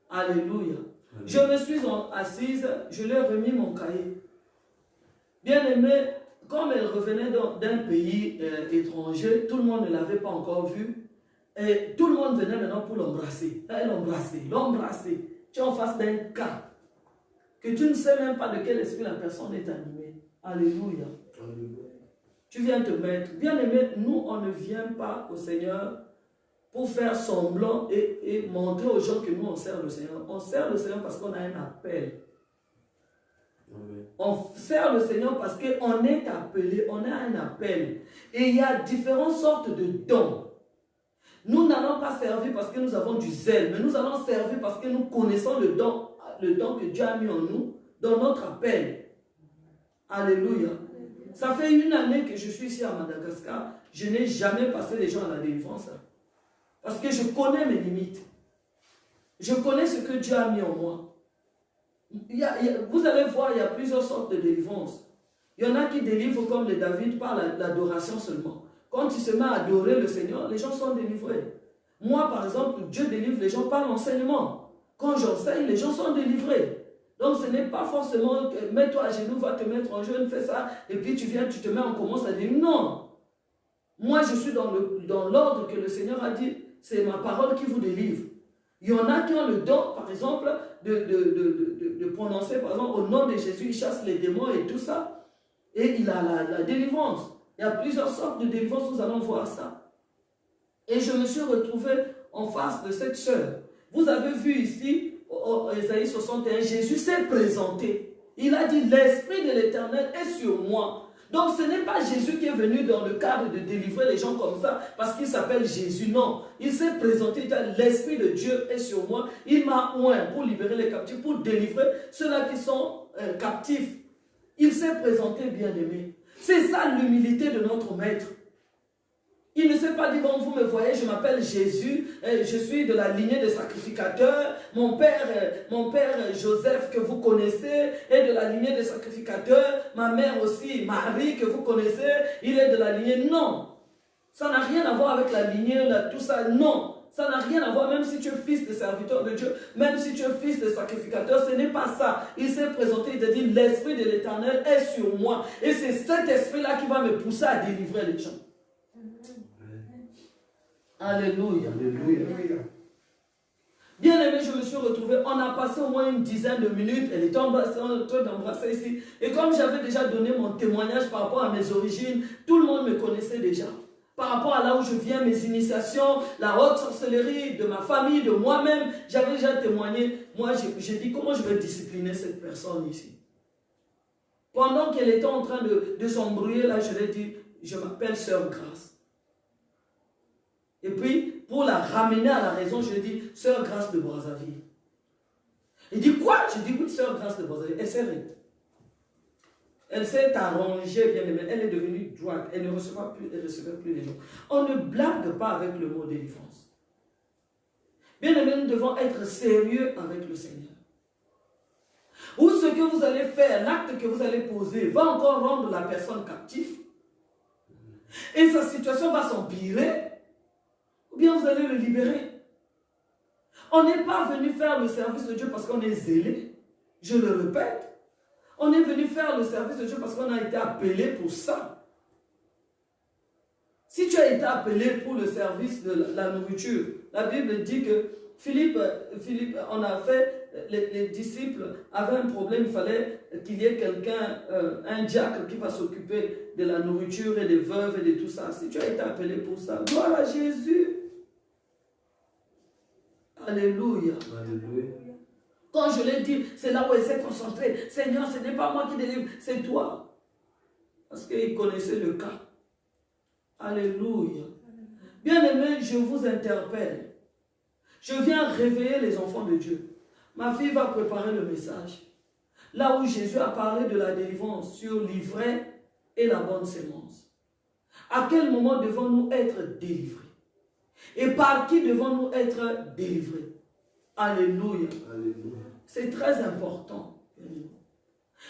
Alléluia. Je me suis assise, je lui ai remis mon cahier. Bien aimé, comme elle revenait d'un pays étranger, tout le monde ne l'avait pas encore vue. Et tout le monde venait maintenant pour l'embrasser. L'embrasser. Tu es en face d'un cas que tu ne sais même pas de quel esprit la personne est animée. Alléluia. Alléluia. Tu viens te mettre. Bien-aimé, nous, on ne vient pas au Seigneur pour faire semblant et montrer aux gens que nous, on sert le Seigneur. On sert le Seigneur parce qu'on a un appel. Amen. On sert le Seigneur parce qu'on est appelé, on a un appel. Et il y a différentes sortes de dons. Nous n'allons pas servir parce que nous avons du zèle, mais nous allons servir parce que nous connaissons le don que Dieu a mis en nous, dans notre appel. Alléluia. Ça fait 1 année que je suis ici à Madagascar. Je n'ai jamais passé les gens à la délivrance. Parce que je connais mes limites. Je connais ce que Dieu a mis en moi. Vous allez voir, il y a plusieurs sortes de délivrance. Il y en a qui délivrent comme les David par l'adoration seulement. Quand il se met à adorer le Seigneur, les gens sont délivrés. Moi, par exemple, Dieu délivre les gens par l'enseignement. Quand j'enseigne, les gens sont délivrés. Donc, ce n'est pas forcément mets-toi à genoux, va te mettre en jeûne, fais ça, et puis tu viens, tu te mets, on commence à dire non. Moi, je suis dans l'ordre que le Seigneur a dit, c'est ma parole qui vous délivre. Il y en a qui ont le don, par exemple, de prononcer, par exemple, au nom de Jésus, il chasse les démons et tout ça. Et il a la délivrance. Il y a plusieurs sortes de délivrance, nous allons voir ça. Et je me suis retrouvé en face de cette sœur. Vous avez vu ici, au Ésaïe 61, Jésus s'est présenté. Il a dit, l'Esprit de l'Éternel est sur moi. Donc ce n'est pas Jésus qui est venu dans le cadre de délivrer les gens comme ça parce qu'il s'appelle Jésus, non. Il s'est présenté, il a dit, l'Esprit de Dieu est sur moi. Il m'a oint pour libérer les captifs, pour délivrer ceux-là qui sont captifs. Il s'est présenté bien-aimé. C'est ça l'humilité de notre maître. Il ne s'est pas dit, bon, vous me voyez, je m'appelle Jésus, je suis de la lignée des sacrificateurs, mon père Joseph que vous connaissez est de la lignée des sacrificateurs, ma mère aussi, Marie que vous connaissez, il est de la lignée, non. Ça n'a rien à voir avec la lignée, tout ça, non. Ça n'a rien à voir, même si tu es fils de serviteur de Dieu, même si tu es fils de sacrificateur, ce n'est pas ça. Il s'est présenté, il a dit, l'Esprit de l'Éternel est sur moi. Et c'est cet esprit-là qui va me pousser à délivrer les gens. Alléluia. Alléluia. Bien aimé, je me suis retrouvé, on a passé au moins une dizaine de minutes, elle était en train d'embrasser ici. Et comme j'avais déjà donné mon témoignage par rapport à mes origines, tout le monde me connaissait déjà. Par rapport à là où je viens, mes initiations, la haute sorcellerie de ma famille, de moi-même, j'avais déjà témoigné. Moi, j'ai dit, comment je vais discipliner cette personne ici? Pendant qu'elle était en train de s'embrouiller, là, je lui ai dit, je m'appelle Sœur Grâce. Et puis, pour la ramener à la raison, je lui ai dit, Sœur Grâce de Brazzaville. Il dit, quoi? Je dis, oui, Sœur Grâce de Brazzaville. Elle s'est arrêtée. Elle s'est arrangée, bien aimée. Elle est devenue droite. Elle ne recevait plus les gens. On ne blague pas avec le mot délivrance. Bien aimé, nous devons être sérieux avec le Seigneur. Ou ce que vous allez faire, l'acte que vous allez poser, va encore rendre la personne captive. Et sa situation va s'empirer. Ou bien vous allez le libérer. On n'est pas venu faire le service de Dieu parce qu'on est zélé. Je le répète. On est venu faire le service de Dieu parce qu'on a été appelé pour ça. Si tu as été appelé pour le service de la nourriture, la Bible dit que Philippe, on a fait, les disciples avaient un problème, il fallait qu'il y ait quelqu'un, un diacre qui va s'occuper de la nourriture et des veuves et de tout ça. Si tu as été appelé pour ça, gloire à Jésus. Alléluia. Alléluia. Quand je l'ai dit, c'est là où elle s'est concentrée. Seigneur, ce n'est pas moi qui délivre, c'est toi. Parce qu'il connaissait le cas. Alléluia. Bien-aimés, je vous interpelle. Je viens réveiller les enfants de Dieu. Ma fille va préparer le message. Là où Jésus a parlé de la délivrance sur l'ivraie et la bonne sémence. À quel moment devons-nous être délivrés? Et par qui devons-nous être délivrés? Alléluia. Alléluia. C'est très important.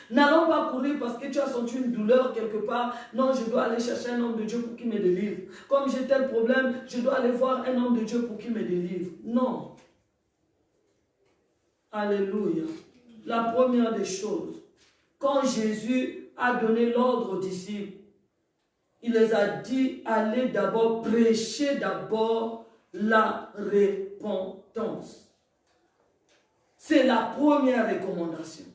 N'allons pas courir parce que tu as senti une douleur quelque part. Non, je dois aller chercher un homme de Dieu pour qu'il me délivre. Comme j'ai tel problème, je dois aller voir un homme de Dieu pour qu'il me délivre. Non. Alléluia. La première des choses, quand Jésus a donné l'ordre aux disciples, il les a dit, allez d'abord, prêcher d'abord la repentance. C'est la première recommandation.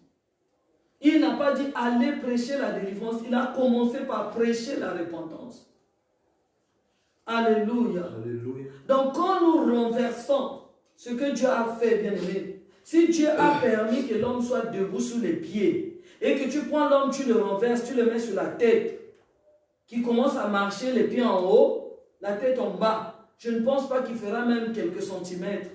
Il n'a pas dit allez prêcher la délivrance. Il a commencé par prêcher la repentance. Alléluia. Alléluia. Donc quand nous renversons ce que Dieu a fait, bien aimé, si Dieu a permis que l'homme soit debout sous les pieds, et que tu prends l'homme, tu le renverses, tu le mets sur la tête, qui commence à marcher les pieds en haut, la tête en bas, je ne pense pas qu'il fera même quelques centimètres.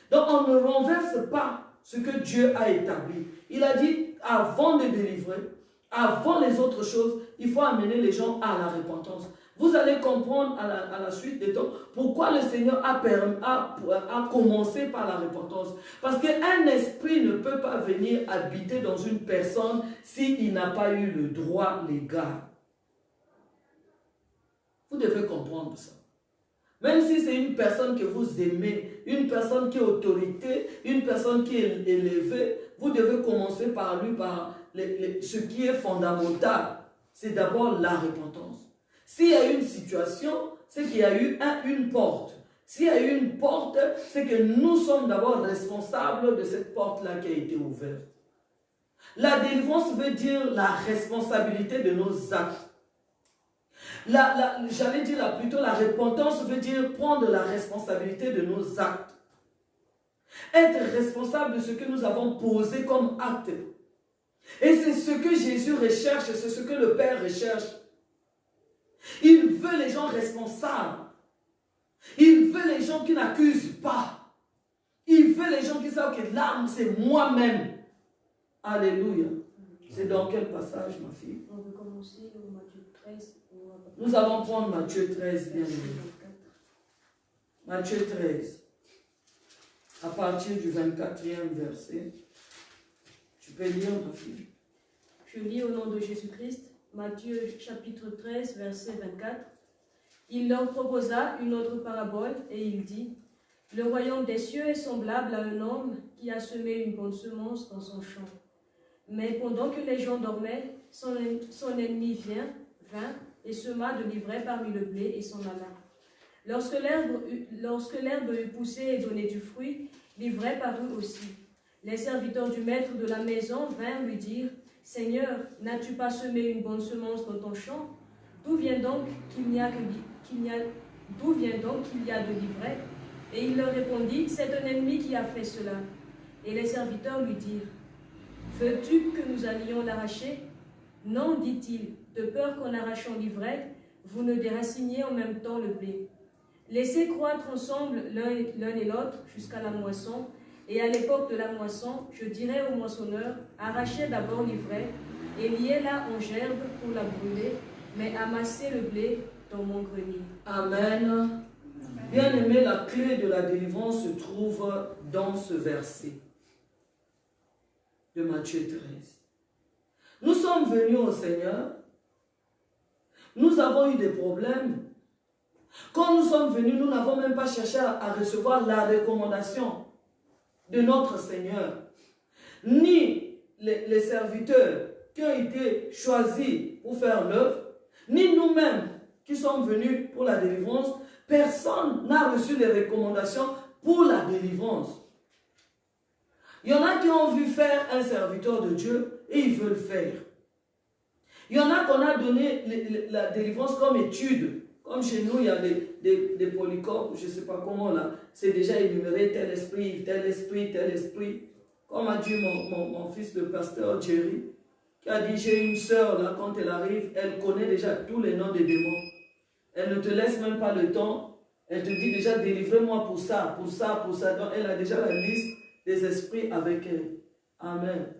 Donc on ne renverse pas ce que Dieu a établi. Il a dit, avant de délivrer, avant les autres choses, il faut amener les gens à la repentance. Vous allez comprendre à la suite des temps pourquoi le Seigneur a commencé par la repentance. Parce qu'un esprit ne peut pas venir habiter dans une personne s'il n'a pas eu le droit légal. Vous devez comprendre ça. Même si c'est une personne que vous aimez, une personne qui est autorité, une personne qui est élevée, vous devez commencer par lui, par ce qui est fondamental. C'est d'abord la repentance. S'il y a une situation, c'est qu'il y a eu une porte. S'il y a eu une porte, c'est que nous sommes d'abord responsables de cette porte-là qui a été ouverte. La délivrance veut dire la responsabilité de nos actes. J'allais dire plutôt la repentance veut dire prendre la responsabilité de nos actes. Être responsable de ce que nous avons posé comme acte. Et c'est ce que Jésus recherche, c'est ce que le Père recherche. Il veut les gens responsables. Il veut les gens qui n'accusent pas. Il veut les gens qui savent que l'âme, c'est moi-même. Alléluia. C'est dans quel passage, ma fille? On veut commencer au Matthieu 13. Nous allons prendre Matthieu 13, bien aimé. Matthieu 13. À partir du 24e verset. Tu peux lire, ma fille. Je lis au nom de Jésus-Christ. Matthieu chapitre 13, verset 24. Il leur proposa une autre parabole et il dit, « Le royaume des cieux est semblable à un homme qui a semé une bonne semence dans son champ. Mais pendant que les gens dormaient, son ennemi vint et sema de l'ivraie parmi le blé et s'en alla. Lorsque l'herbe eut poussé et donné du fruit, l'ivraie parut aussi. Les serviteurs du maître de la maison vinrent lui dire, « Seigneur, n'as-tu pas semé une bonne semence dans ton champ? D'où vient donc qu'il y a de l'ivraie ?» Et il leur répondit, « C'est un ennemi qui a fait cela. » Et les serviteurs lui dirent, « Veux-tu que nous allions l'arracher? » Non, dit-il, de peur qu'en arrachant l'ivraie, vous ne déraciniez en même temps le blé. Laissez croître ensemble l'un et l'autre jusqu'à la moisson, et à l'époque de la moisson, je dirai au moissonneur, arrachez d'abord l'ivraie, et liez-la en gerbe pour la brûler, mais amassez le blé dans mon grenier. Amen. Bien aimé, la clé de la délivrance se trouve dans ce verset de Matthieu 13. Nous sommes venus au Seigneur, nous avons eu des problèmes. Quand nous sommes venus, nous n'avons même pas cherché à recevoir la recommandation de notre Seigneur, ni les serviteurs qui ont été choisis pour faire l'œuvre, ni nous-mêmes qui sommes venus pour la délivrance. Personne n'a reçu les recommandations pour la délivrance. Il y en a qui ont vu faire un serviteur de Dieu et ils veulent faire. Il y en a qu'on a donné la délivrance comme étude. Comme chez nous, il y a des polycopes, je ne sais pas comment là, c'est déjà énuméré tel esprit, tel esprit, tel esprit. Comme a dit mon fils le pasteur Jerry, qui a dit, j'ai une sœur là, quand elle arrive, elle connaît déjà tous les noms des démons. Elle ne te laisse même pas le temps, elle te dit déjà, délivrez-moi pour ça, pour ça, pour ça. Donc elle a déjà la liste des esprits avec elle. Amen.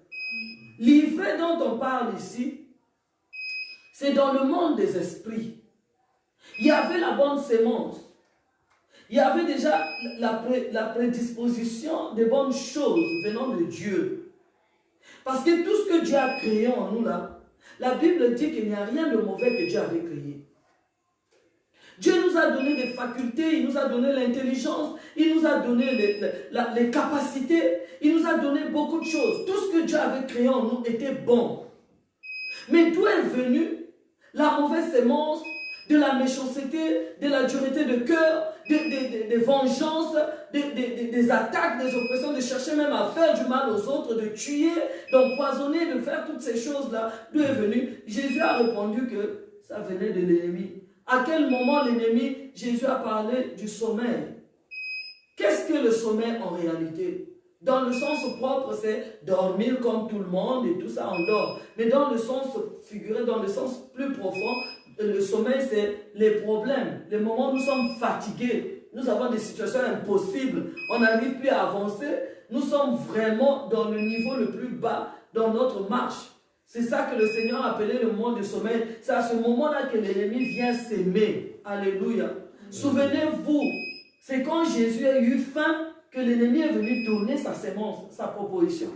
L'ivraie dont on parle ici, c'est dans le monde des esprits. Il y avait la bonne sémence. Il y avait déjà la prédisposition des bonnes choses venant de Dieu. Parce que tout ce que Dieu a créé en nous là, la Bible dit qu'il n'y a rien de mauvais que Dieu avait créé. Dieu nous a donné des facultés, il nous a donné l'intelligence, il nous a donné les capacités, il nous a donné beaucoup de choses. Tout ce que Dieu avait créé en nous était bon. Mais d'où est venue la mauvaise sémence, de la méchanceté, de la dureté de cœur, des vengeances, des attaques, des oppressions, de chercher même à faire du mal aux autres, de tuer, d'empoisonner, de faire toutes ces choses-là. D'où est venu? Jésus a répondu que ça venait de l'ennemi. À quel moment l'ennemi, Jésus a parlé du sommeil? Qu'est-ce que le sommeil en réalité? Dans le sens propre, c'est dormir comme tout le monde et tout ça, on dort. Mais dans le sens figuré, dans le sens plus profond, le sommeil, c'est les problèmes. Les moments où nous sommes fatigués, nous avons des situations impossibles, on n'arrive plus à avancer, nous sommes vraiment dans le niveau le plus bas dans notre marche. C'est ça que le Seigneur a appelé le moment de sommeil. C'est à ce moment-là que l'ennemi vient s'aimer. Alléluia. Souvenez-vous, c'est quand Jésus a eu faim que l'ennemi est venu donner sa sémence, sa proposition.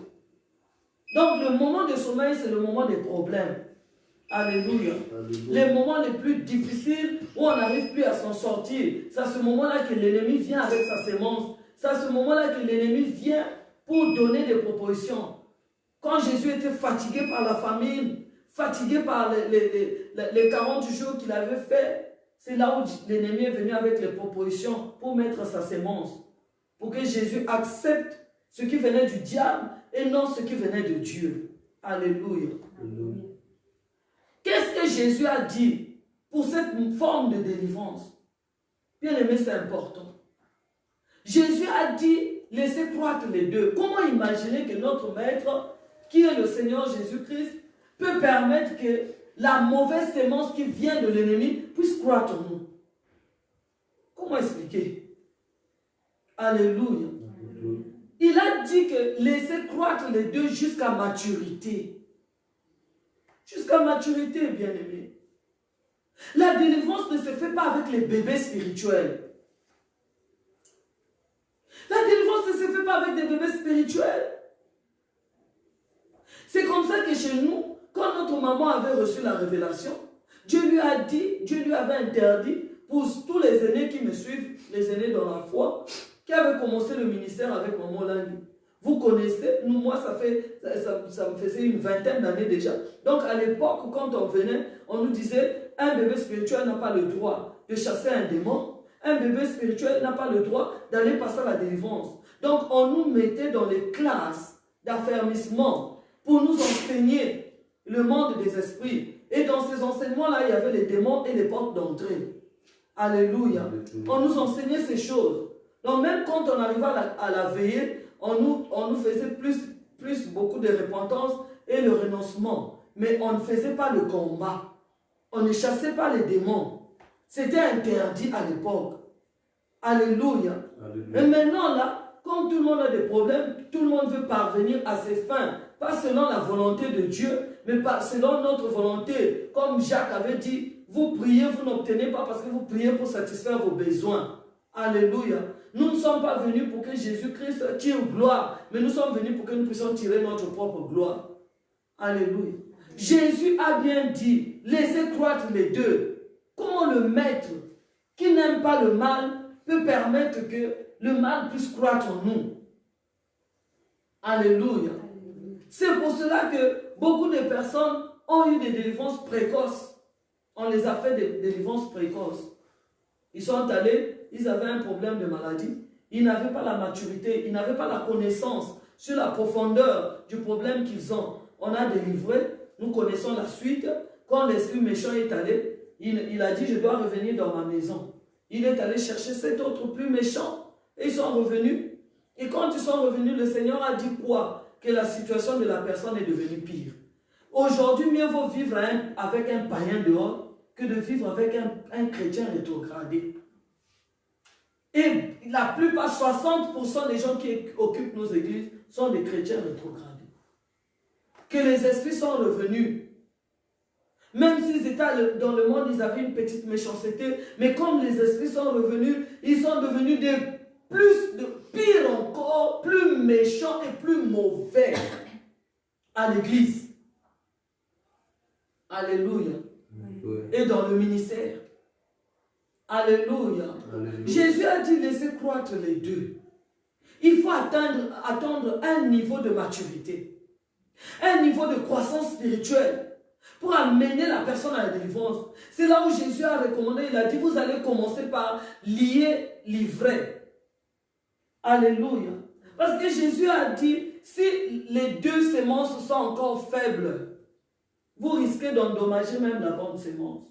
Donc le moment de sommeil, c'est le moment des problèmes. Alléluia. Les moments les plus difficiles où on n'arrive plus à s'en sortir. C'est à ce moment-là que l'ennemi vient avec sa sémence. C'est à ce moment-là que l'ennemi vient pour donner des propositions. Quand Jésus était fatigué par la famine, fatigué par les 40 jours qu'il avait fait, c'est là où l'ennemi est venu avec les propositions pour mettre sa sémence. Pour que Jésus accepte ce qui venait du diable et non ce qui venait de Dieu. Alléluia. Qu'est-ce que Jésus a dit pour cette forme de délivrance? Bien aimé, c'est important. Jésus a dit, laissez croître les deux. Comment imaginer que notre maître, qui est le Seigneur Jésus-Christ, peut permettre que la mauvaise sémence qui vient de l'ennemi puisse croître en nous? Comment expliquer? Alléluia. Il a dit que laissez croître les deux jusqu'à maturité. Jusqu'à maturité, bien-aimé. La délivrance ne se fait pas avec les bébés spirituels. La délivrance ne se fait pas avec des bébés spirituels. C'est comme ça que chez nous, quand notre maman avait reçu la révélation, Dieu lui a dit, Dieu lui avait interdit pour tous les aînés qui me suivent, les aînés dans la foi, qui avaient commencé le ministère avec maman Landi. Vous connaissez, nous, moi, ça me faisait une vingtaine d'années déjà. Donc, à l'époque, quand on venait, on nous disait, un bébé spirituel n'a pas le droit de chasser un démon. Un bébé spirituel n'a pas le droit d'aller passer à la délivrance. Donc, on nous mettait dans les classes d'affermissement pour nous enseigner le monde des esprits. Et dans ces enseignements-là, il y avait les démons et les portes d'entrée. Alléluia. On nous enseignait ces choses. Donc, même quand on arrivait à la veillée, on nous faisait beaucoup de repentance et le renoncement. Mais on ne faisait pas le combat. On ne chassait pas les démons. C'était interdit à l'époque. Alléluia. Mais maintenant, là, comme tout le monde a des problèmes, tout le monde veut parvenir à ses fins. Pas selon la volonté de Dieu, mais pas selon notre volonté. Comme Jacques avait dit, vous priez, vous n'obtenez pas parce que vous priez pour satisfaire vos besoins. Alléluia. Nous ne sommes pas venus pour que Jésus-Christ tire gloire, mais nous sommes venus pour que nous puissions tirer notre propre gloire. Alléluia. Jésus a bien dit, laissez croître les deux. Comment le maître qui n'aime pas le mal peut permettre que le mal puisse croître en nous? Alléluia. C'est pour cela que beaucoup de personnes ont eu des délivrances précoces. On les a fait des délivrances précoces. Ils sont allés, ils avaient un problème de maladie. Ils n'avaient pas la maturité, ils n'avaient pas la connaissance sur la profondeur du problème qu'ils ont. On a délivré, nous connaissons la suite. Quand l'esprit méchant est allé, il a dit, je dois revenir dans ma maison. Il est allé chercher 7 autres plus méchants. Et ils sont revenus. Et quand ils sont revenus, le Seigneur a dit quoi? Que la situation de la personne est devenue pire. Aujourd'hui, mieux vaut vivre avec un païen dehors que de vivre avec un chrétien rétrogradé. Et la plupart, 60% des gens qui occupent nos églises sont des chrétiens rétrogradés. Que les esprits sont revenus. Même s'ils étaient dans le monde, ils avaient une petite méchanceté. Mais comme les esprits sont revenus, ils sont devenus pire encore, plus méchants et plus mauvais à l'église. Alléluia. Et dans le ministère. Alléluia. Alléluia. Jésus a dit laissez croître les deux. Il faut attendre un niveau de maturité, un niveau de croissance spirituelle pour amener la personne à la délivrance. C'est là où Jésus a recommandé, il a dit vous allez commencer par lier livrés. Alléluia. Parce que Jésus a dit, si les 2 semences sont encore faibles, vous risquez d'endommager même la bonne semence.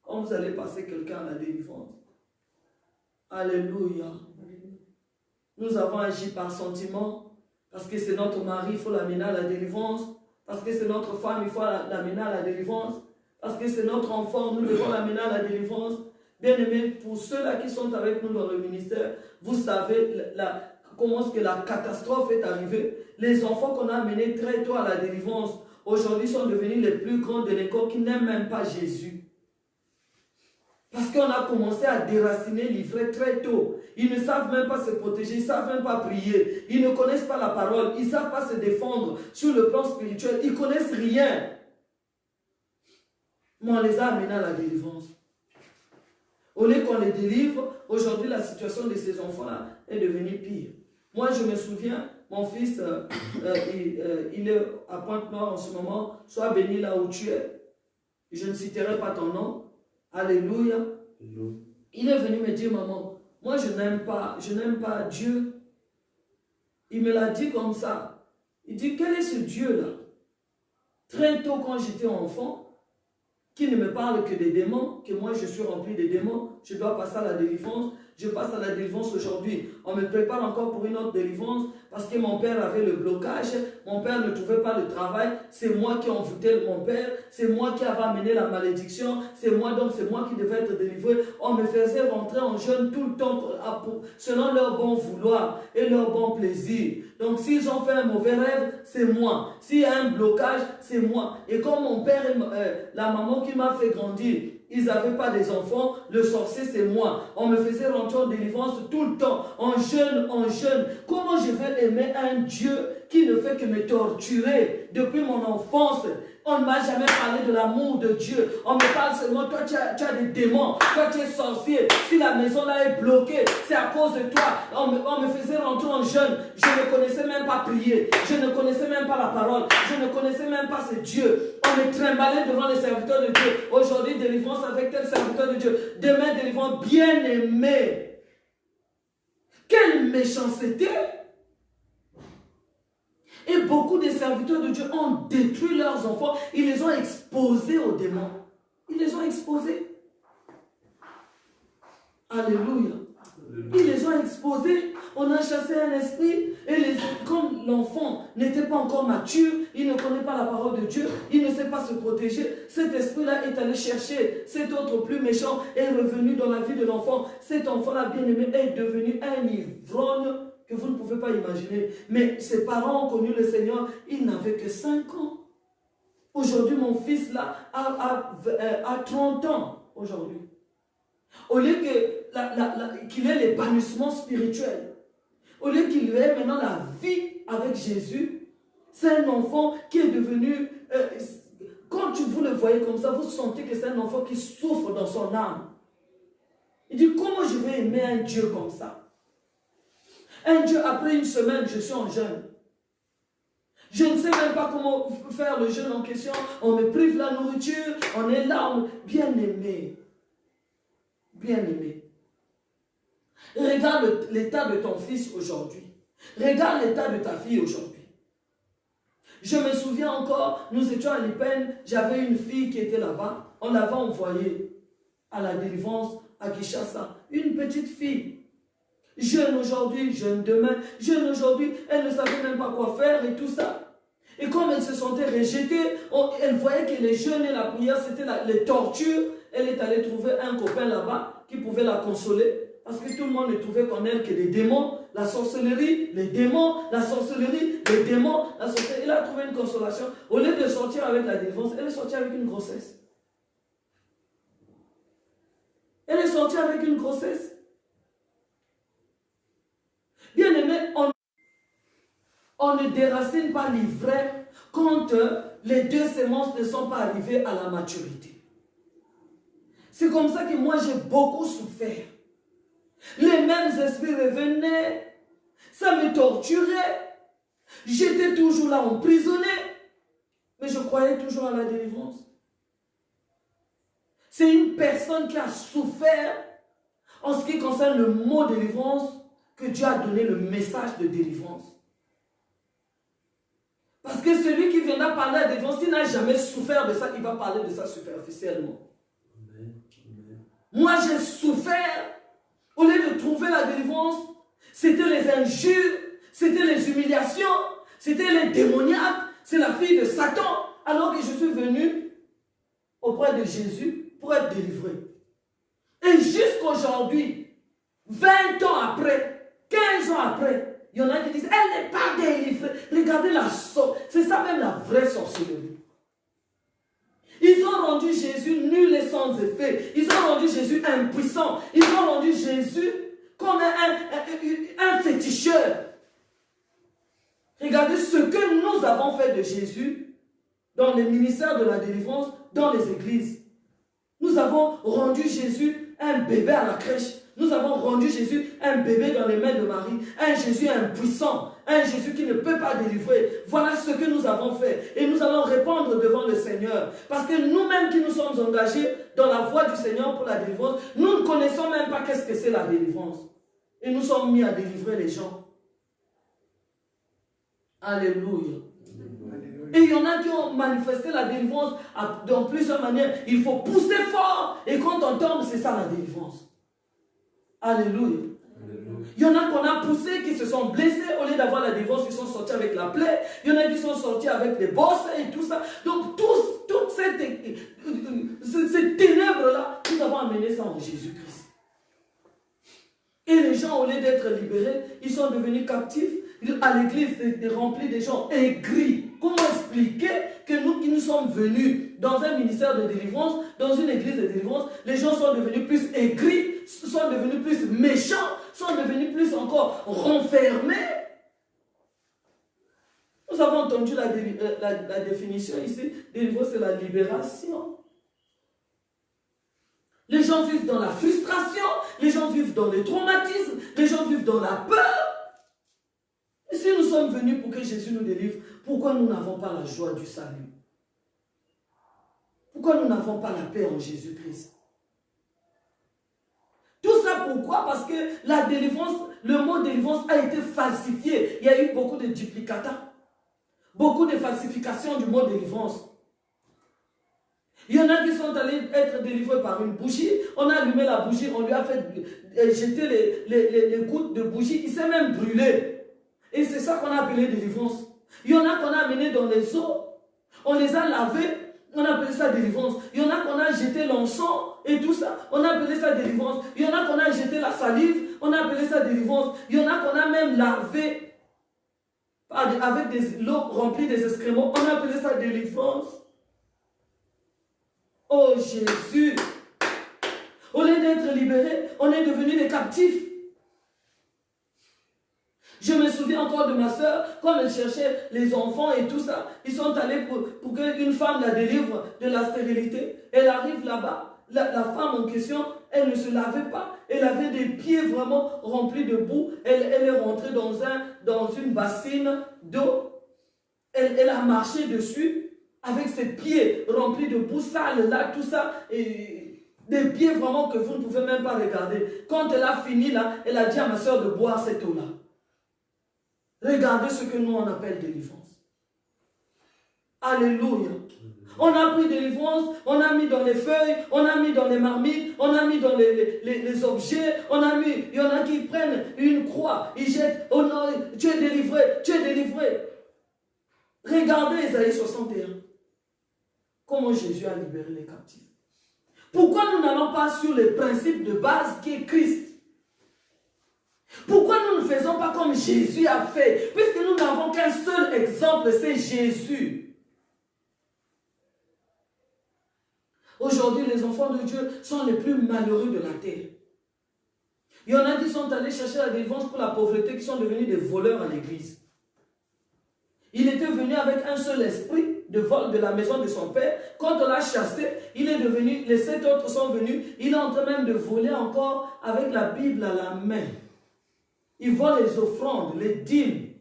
Quand vous allez passer quelqu'un à la délivrance. Alléluia. Nous avons agi par sentiment, parce que c'est notre mari, il faut l'amener à la délivrance. Parce que c'est notre femme, il faut l'amener à la délivrance. Parce que c'est notre enfant, nous devons l'amener à la délivrance. Bien aimé, pour ceux-là qui sont avec nous dans le ministère, vous savez comment est-ce que la catastrophe est arrivée. Les enfants qu'on a amenés très tôt à la délivrance, aujourd'hui sont devenus les plus grands de l'école qui n'aiment même pas Jésus. Parce qu'on a commencé à déraciner l'ivraie très tôt. Ils ne savent même pas se protéger, ils ne savent même pas prier. Ils ne connaissent pas la parole, ils ne savent pas se défendre sur le plan spirituel. Ils ne connaissent rien. Mais on les a amenés à la délivrance. Au lieu qu'on les délivre, aujourd'hui la situation de ces enfants-là est devenue pire. Moi je me souviens, mon fils, il est à Pointe-Noire en ce moment, sois béni là où tu es. Je ne citerai pas ton nom. Alléluia. Il est venu me dire, maman, moi je n'aime pas Dieu. Il me l'a dit comme ça. Il dit, quel est ce Dieu-là? Très tôt quand j'étais enfant, qui ne me parle que des démons, que moi je suis rempli de démons, je dois passer à la délivrance, je passe à la délivrance aujourd'hui. On me prépare encore pour une autre délivrance parce que mon père avait le blocage, mon père ne trouvait pas de travail, c'est moi qui envoûtais mon père, c'est moi qui avais amené la malédiction, c'est moi qui devais être délivré. On me faisait rentrer en jeûne tout le temps selon leur bon vouloir et leur bon plaisir. Donc s'ils ont fait un mauvais rêve, c'est moi. S'il y a un blocage, c'est moi. Et comme mon père et la maman qui m'a fait grandir, ils n'avaient pas des enfants, le sorcier c'est moi. On me faisait rentrer en délivrance tout le temps, en jeûne, en jeûne. Comment je vais aimer un Dieu qui ne fait que me torturer depuis mon enfance? On ne m'a jamais parlé de l'amour de Dieu. On me parle seulement, toi tu as des démons, toi tu es sorcier. Si la maison là est bloquée, c'est à cause de toi. On me faisait rentrer en jeûne. Je ne connaissais même pas prier. Je ne connaissais même pas la parole. Je ne connaissais même pas ce Dieu. On me trimballait devant les serviteurs de Dieu. Aujourd'hui, délivrance avec tel serviteur de Dieu. Demain, délivrance bien aimé. Quelle méchanceté! Et beaucoup de serviteurs de Dieu ont détruit leurs enfants. Ils les ont exposés aux démons. Ils les ont exposés. Alléluia. Ils les ont exposés. On a chassé un esprit. Et comme l'enfant n'était pas encore mature, il ne connaît pas la parole de Dieu, il ne sait pas se protéger, cet esprit-là est allé chercher cet autre plus méchant, est revenu dans la vie de l'enfant. Cet enfant-là, bien aimé, est devenu un ivrogne que vous ne pouvez pas imaginer. Mais ses parents ont connu le Seigneur, il n'avait que 5 ans. Aujourd'hui, mon fils là a 30 ans aujourd'hui. Au lieu qu'il ait l'épanouissement spirituel, au lieu qu'il ait maintenant la vie avec Jésus, c'est un enfant qui est devenu... quand vous le voyez comme ça, vous sentez que c'est un enfant qui souffre dans son âme. Il dit, comment je vais aimer un Dieu comme ça? Un Dieu, après une semaine, je suis en jeûne. Je ne sais même pas comment faire le jeûne en question. On me prive la nourriture, on est là, bien aimé. Bien aimé. Regarde l'état de ton fils aujourd'hui. Regarde l'état de ta fille aujourd'hui. Je me souviens encore, nous étions à Lipen, j'avais une fille qui était là-bas. On l'avait envoyée à la délivrance à Kinshasa. Une petite fille. Jeune aujourd'hui, jeune demain, jeune aujourd'hui, elle ne savait même pas quoi faire et tout ça. Et comme elle se sentait rejetée, elle voyait que les jeûnes et la prière, c'était les tortures. Elle est allée trouver un copain là-bas qui pouvait la consoler. Parce que tout le monde ne trouvait qu'on elle que les démons, la sorcellerie, les démons, la sorcellerie, les démons, la sorcellerie. Elle a trouvé une consolation. Au lieu de sortir avec la délivrance, elle est sortie avec une grossesse. Elle est sortie avec une grossesse. Bien aimé, on ne déracine pas l'ivraie quand les 2 semences ne sont pas arrivées à la maturité. C'est comme ça que moi j'ai beaucoup souffert. Les mêmes esprits revenaient, ça me torturait. J'étais toujours là emprisonné, mais je croyais toujours à la délivrance. C'est une personne qui a souffert. en ce qui concerne le mot délivrance, que Dieu a donné le message de délivrance. Parce que celui qui viendra parler à délivrance, s'il n'a jamais souffert de ça, il va parler de ça superficiellement. Amen. Amen. Moi, j'ai souffert. Au lieu de trouver la délivrance, c'était les injures, c'était les humiliations, c'était les démoniaques, c'est la fille de Satan. Alors que je suis venu auprès de Jésus pour être délivré. Et jusqu'aujourd'hui, 20 ans après, 15 ans après, il y en a qui disent, elle n'est pas délivrée. Regardez la sorte. C'est ça même la vraie sorcellerie. Ils ont rendu Jésus nul et sans effet. Ils ont rendu Jésus impuissant. Ils ont rendu Jésus comme un féticheur. Regardez ce que nous avons fait de Jésus dans les ministères de la délivrance, dans les églises. Nous avons rendu Jésus un bébé à la crèche. Nous avons rendu Jésus un bébé dans les mains de Marie. Un Jésus impuissant. Un Jésus qui ne peut pas délivrer. Voilà ce que nous avons fait. Et nous allons répondre devant le Seigneur. Parce que nous-mêmes qui nous sommes engagés dans la voie du Seigneur pour la délivrance, nous ne connaissons même pas qu'est-ce que c'est la délivrance. Et nous sommes mis à délivrer les gens. Alléluia. Et il y en a qui ont manifesté la délivrance dans plusieurs manières. Il faut pousser fort. Et quand on tombe, c'est ça la délivrance. Alléluia. Il y en a qu'on a poussé, qui se sont blessés. Au lieu d'avoir la délivrance, ils sont sortis avec la plaie. Il y en a qui sont sortis avec des bosses et tout ça. Donc, toutes ces ténèbres-là, nous avons amené ça en Jésus-Christ. Et les gens, au lieu d'être libérés, ils sont devenus captifs. À l'église, c'est rempli de gens aigris. Comment expliquer que nous qui nous sommes venus dans un ministère de délivrance, dans une église de délivrance, les gens sont devenus plus aigris, sont devenus plus méchants, sont devenus plus encore renfermés. Nous avons entendu la définition ici. Délivrance, c'est la libération. Les gens vivent dans la frustration, les gens vivent dans le traumatisme, les gens vivent dans la peur. Et si nous sommes venus pour que Jésus nous délivre, pourquoi nous n'avons pas la joie du salut? Pourquoi nous n'avons pas la paix en Jésus-Christ? Tout ça pourquoi? Parce que la délivrance, le mot délivrance a été falsifié. Il y a eu beaucoup de duplicata, beaucoup de falsifications du mot délivrance. Il y en a qui sont allés être délivrés par une bougie. On a allumé la bougie, on lui a fait jeter les gouttes de bougie. Il s'est même brûlé. Et c'est ça qu'on a appelé délivrance. Il y en a qu'on a amené dans les eaux. On les a lavés. On a appelé ça délivrance. Il y en a qu'on a jeté l'encens et tout ça. On a appelé ça délivrance. Il y en a qu'on a jeté la salive. On a appelé ça délivrance. Il y en a qu'on a même lavé avec de l'eau remplie des excréments. On a appelé ça délivrance. Oh Jésus! Au lieu d'être libérés, on est devenus des captifs. Je me souviens encore de ma soeur, quand elle cherchait les enfants et tout ça, ils sont allés pour qu'une femme la délivre de la stérilité. Elle arrive là-bas, la femme en question, elle ne se lavait pas. Elle avait des pieds vraiment remplis de boue. Elle est rentrée dans une bassine d'eau. Elle a marché dessus avec ses pieds remplis de boue sale, là, tout ça. Et des pieds vraiment que vous ne pouvez même pas regarder. Quand elle a fini là, elle a dit à ma soeur de boire cette eau-là. Regardez ce que nous on appelle délivrance. Alléluia. On a pris délivrance, on a mis dans les feuilles, on a mis dans les marmites, on a mis dans les objets, on a mis, il y en a qui prennent une croix, ils jettent, oh non, tu es délivré, tu es délivré. Regardez Isaïe 61. Comment Jésus a libéré les captifs. Pourquoi nous n'allons pas sur les principes de base qui est Christ? Pourquoi nous ne faisons pas comme Jésus a fait? Puisque nous n'avons qu'un seul exemple, c'est Jésus. Aujourd'hui, les enfants de Dieu sont les plus malheureux de la terre. Il y en a qui sont allés chercher la délivrance pour la pauvreté, qui sont devenus des voleurs à l'église. Il était venu avec un seul esprit de vol de la maison de son père. Quand on l'a chassé, il est devenu, les 7 autres sont venus. Il est en train même de voler encore avec la Bible à la main. Il vole les offrandes, les dîmes.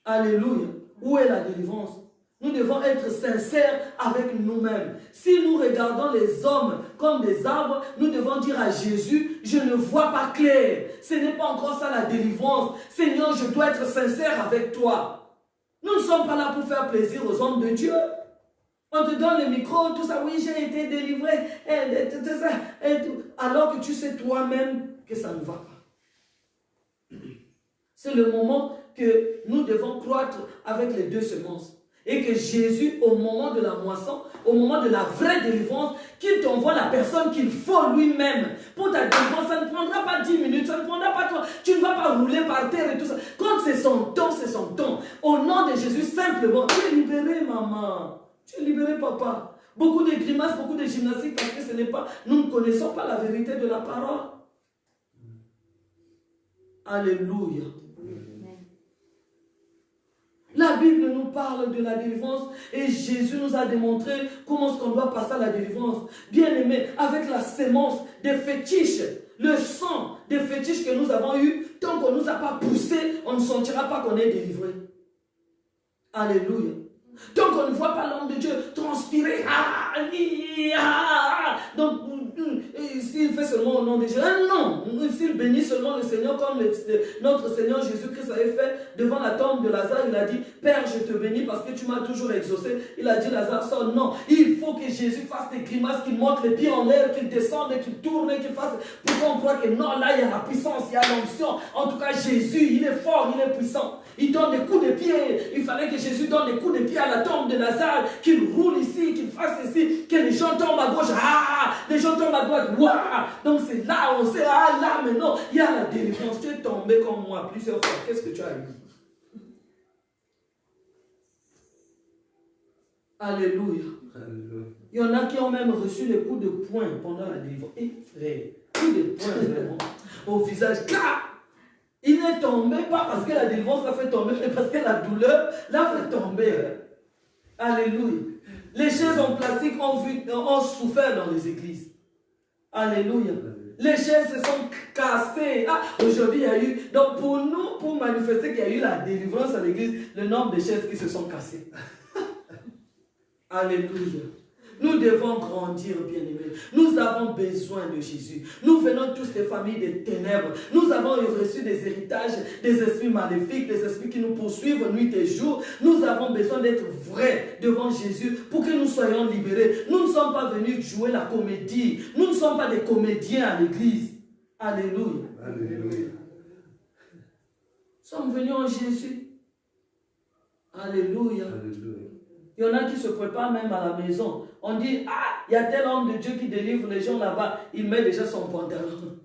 Alléluia. Où est la délivrance? Nous devons être sincères avec nous-mêmes. Si nous regardons les hommes comme des arbres, nous devons dire à Jésus, je ne vois pas clair. Ce n'est pas encore ça la délivrance. Seigneur, je dois être sincère avec toi. Nous ne sommes pas là pour faire plaisir aux hommes de Dieu. On te donne le micro, tout ça, oui, j'ai été délivré, tout ça, alors que tu sais toi-même que ça ne va pas. C'est le moment que nous devons croître avec les deux semences. Et que Jésus, au moment de la moisson, au moment de la vraie délivrance, qu'il t'envoie la personne qu'il faut lui-même. Pour ta délivrance, ça ne prendra pas 10 minutes, ça ne prendra pas toi. Tu ne vas pas rouler par terre et tout ça. Quand c'est son temps, c'est son temps. Au nom de Jésus, simplement, tu es libéré, maman. Tu es libéré, papa. Beaucoup de grimaces, beaucoup de gymnastique, parce que ce n'est pas, nous ne connaissons pas la vérité de la parole. Alléluia. La Bible nous parle de la délivrance et Jésus nous a démontré comment est-ce qu'on doit passer à la délivrance. Bien aimé, avec la sémence des fétiches, le sang des fétiches que nous avons eu, tant qu'on ne nous a pas poussé, on ne sentira pas qu'on est délivré. Alléluia. Tant qu'on ne voit pas l'homme de Dieu transpirer, donc s'il fait seulement au nom de Dieu, non, s'il bénit seulement le Seigneur comme notre Seigneur Jésus-Christ avait fait devant la tombe de Lazare, il a dit, Père, je te bénis parce que tu m'as toujours exaucé. Il a dit, Lazare, sort. Non, il faut que Jésus fasse des grimaces, qu'il monte les pieds en l'air, qu'il descende, qu'il tourne, qu'il fasse, pour qu'on croit que non, là il y a la puissance, il y a l'onction. En tout cas, Jésus, il est fort, il est puissant. Il donne des coups de pied. Il fallait que Jésus donne des coups de pied à la tombe de Lazare, qu'il roule ici, qu'il fasse ici, que les gens tombent à gauche, les gens tombent à droite, donc c'est là, on sait, là maintenant, il y a la délivrance. Tu es tombé comme moi plusieurs fois. Qu'est-ce que tu as eu? Alléluia. Il y en a qui ont même reçu les coups de poing pendant la délivrance. Et frère, coups de poing vraiment au visage, car il n'est tombé pas parce que la délivrance l'a fait tomber, mais parce que la douleur l'a fait tomber. Alléluia. Les chaises en plastique ont souffert dans les églises. Alléluia. Les chaises se sont cassées. Aujourd'hui, il y a eu, donc pour nous, pour manifester qu'il y a eu la délivrance à l'église, le nombre de chaises qui se sont cassées. Alléluia. Nous devons grandir, bien-aimés. Nous avons besoin de Jésus. Nous venons tous des familles des ténèbres. Nous avons reçu des héritages, des esprits maléfiques, des esprits qui nous poursuivent nuit et jour. Nous avons besoin d'être vrais devant Jésus pour que nous soyons libérés. Nous ne sommes pas venus jouer la comédie. Nous ne sommes pas des comédiens à l'église. Alléluia. Alléluia. Nous sommes venus en Jésus. Alléluia. Alléluia. Il y en a qui se préparent même à la maison. On dit, il y a tel homme de Dieu qui délivre les gens là-bas. Il met déjà son pantalon.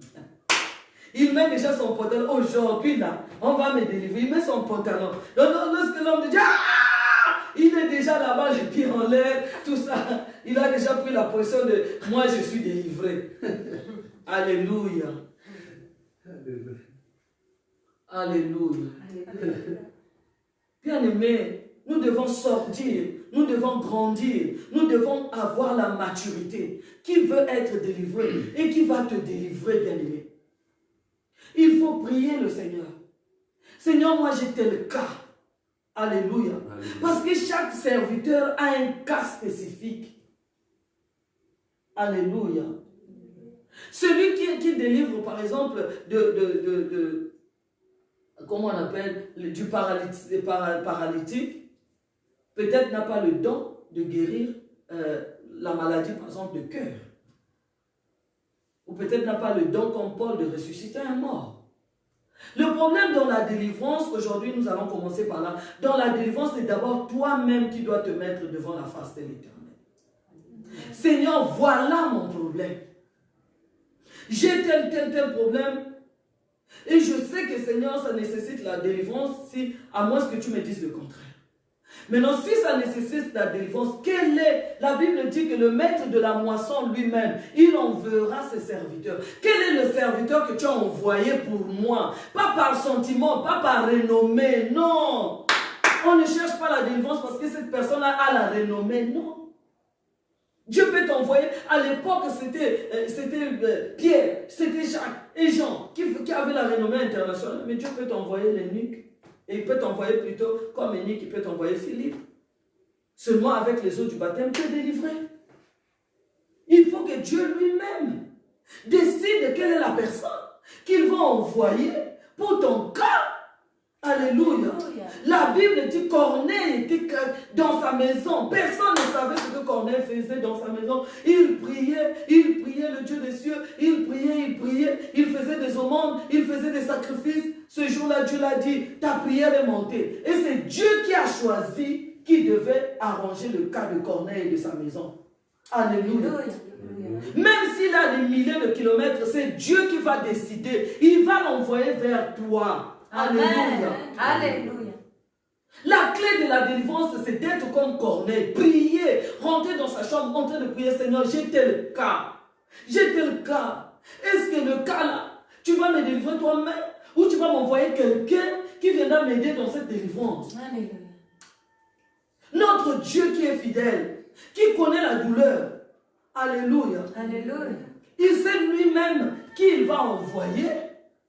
Il met déjà son pantalon. Aujourd'hui, là, on va me délivrer. Il met son pantalon. Lorsque l'homme de Dieu, il est déjà là-bas, les pieds en l'air, tout ça. Il a déjà pris la position de, moi, je suis délivré. Alléluia. Alléluia. Bien aimé, nous devons sortir, nous devons grandir, nous devons avoir la maturité. Qui veut être délivré et qui va te délivrer, bien-aimé? Il faut prier le Seigneur. Seigneur, moi j'ai tel cas. Alléluia. Parce que chaque serviteur a un cas spécifique. Alléluia. Celui qui délivre, par exemple, comment on appelle, du paralytique, peut-être n'a pas le don de guérir la maladie, par exemple, de cœur. Ou peut-être n'a pas le don, comme Paul, de ressusciter un mort. Le problème dans la délivrance, aujourd'hui, nous allons commencer par là. Dans la délivrance, c'est d'abord toi-même qui dois te mettre devant la face de l'Éternel. Seigneur, voilà mon problème. J'ai tel problème. Et je sais que, Seigneur, ça nécessite la délivrance, à moins que tu me dises le contraire. Maintenant, si ça nécessite la délivrance, quelle est? La Bible dit que le maître de la moisson lui-même, il enverra ses serviteurs. Quel est le serviteur que tu as envoyé pour moi? Pas par sentiment, pas par renommée, non. On ne cherche pas la délivrance parce que cette personne a la renommée, non. Dieu peut t'envoyer. À l'époque, c'était Pierre, c'était Jacques et Jean qui avaient la renommée internationale. Mais Dieu peut t'envoyer l'eunuque. Et il peut t'envoyer plutôt, comme eunuque, il peut t'envoyer Philippe. seulement avec les eaux du baptême, tu es délivré. Il faut que Dieu lui-même décide quelle est la personne qu'il va envoyer pour ton cas. Alléluia. La Bible dit Corneille était dans sa maison. Personne ne savait ce que Corneille faisait dans sa maison. Il priait le Dieu des cieux. Il priait, il faisait des aumônes, il faisait des sacrifices. Ce jour-là, Dieu l'a dit, ta prière est montée. Et c'est Dieu qui a choisi qui devait arranger le cas de Corneille et de sa maison. Alléluia. Même s'il a des milliers de kilomètres, c'est Dieu qui va décider. Il va l'envoyer vers toi. Alléluia. Alléluia. La clé de la délivrance, c'est d'être comme Corneille. Prier, rentrer dans sa chambre en train de prier, Seigneur, j'ai tel cas. J'ai tel cas. Est-ce que le cas là, tu vas me délivrer toi-même ou tu vas m'envoyer quelqu'un qui viendra m'aider dans cette délivrance? Alléluia. Notre Dieu qui est fidèle, qui connaît la douleur. Alléluia. Alléluia. Il sait lui-même qui il va envoyer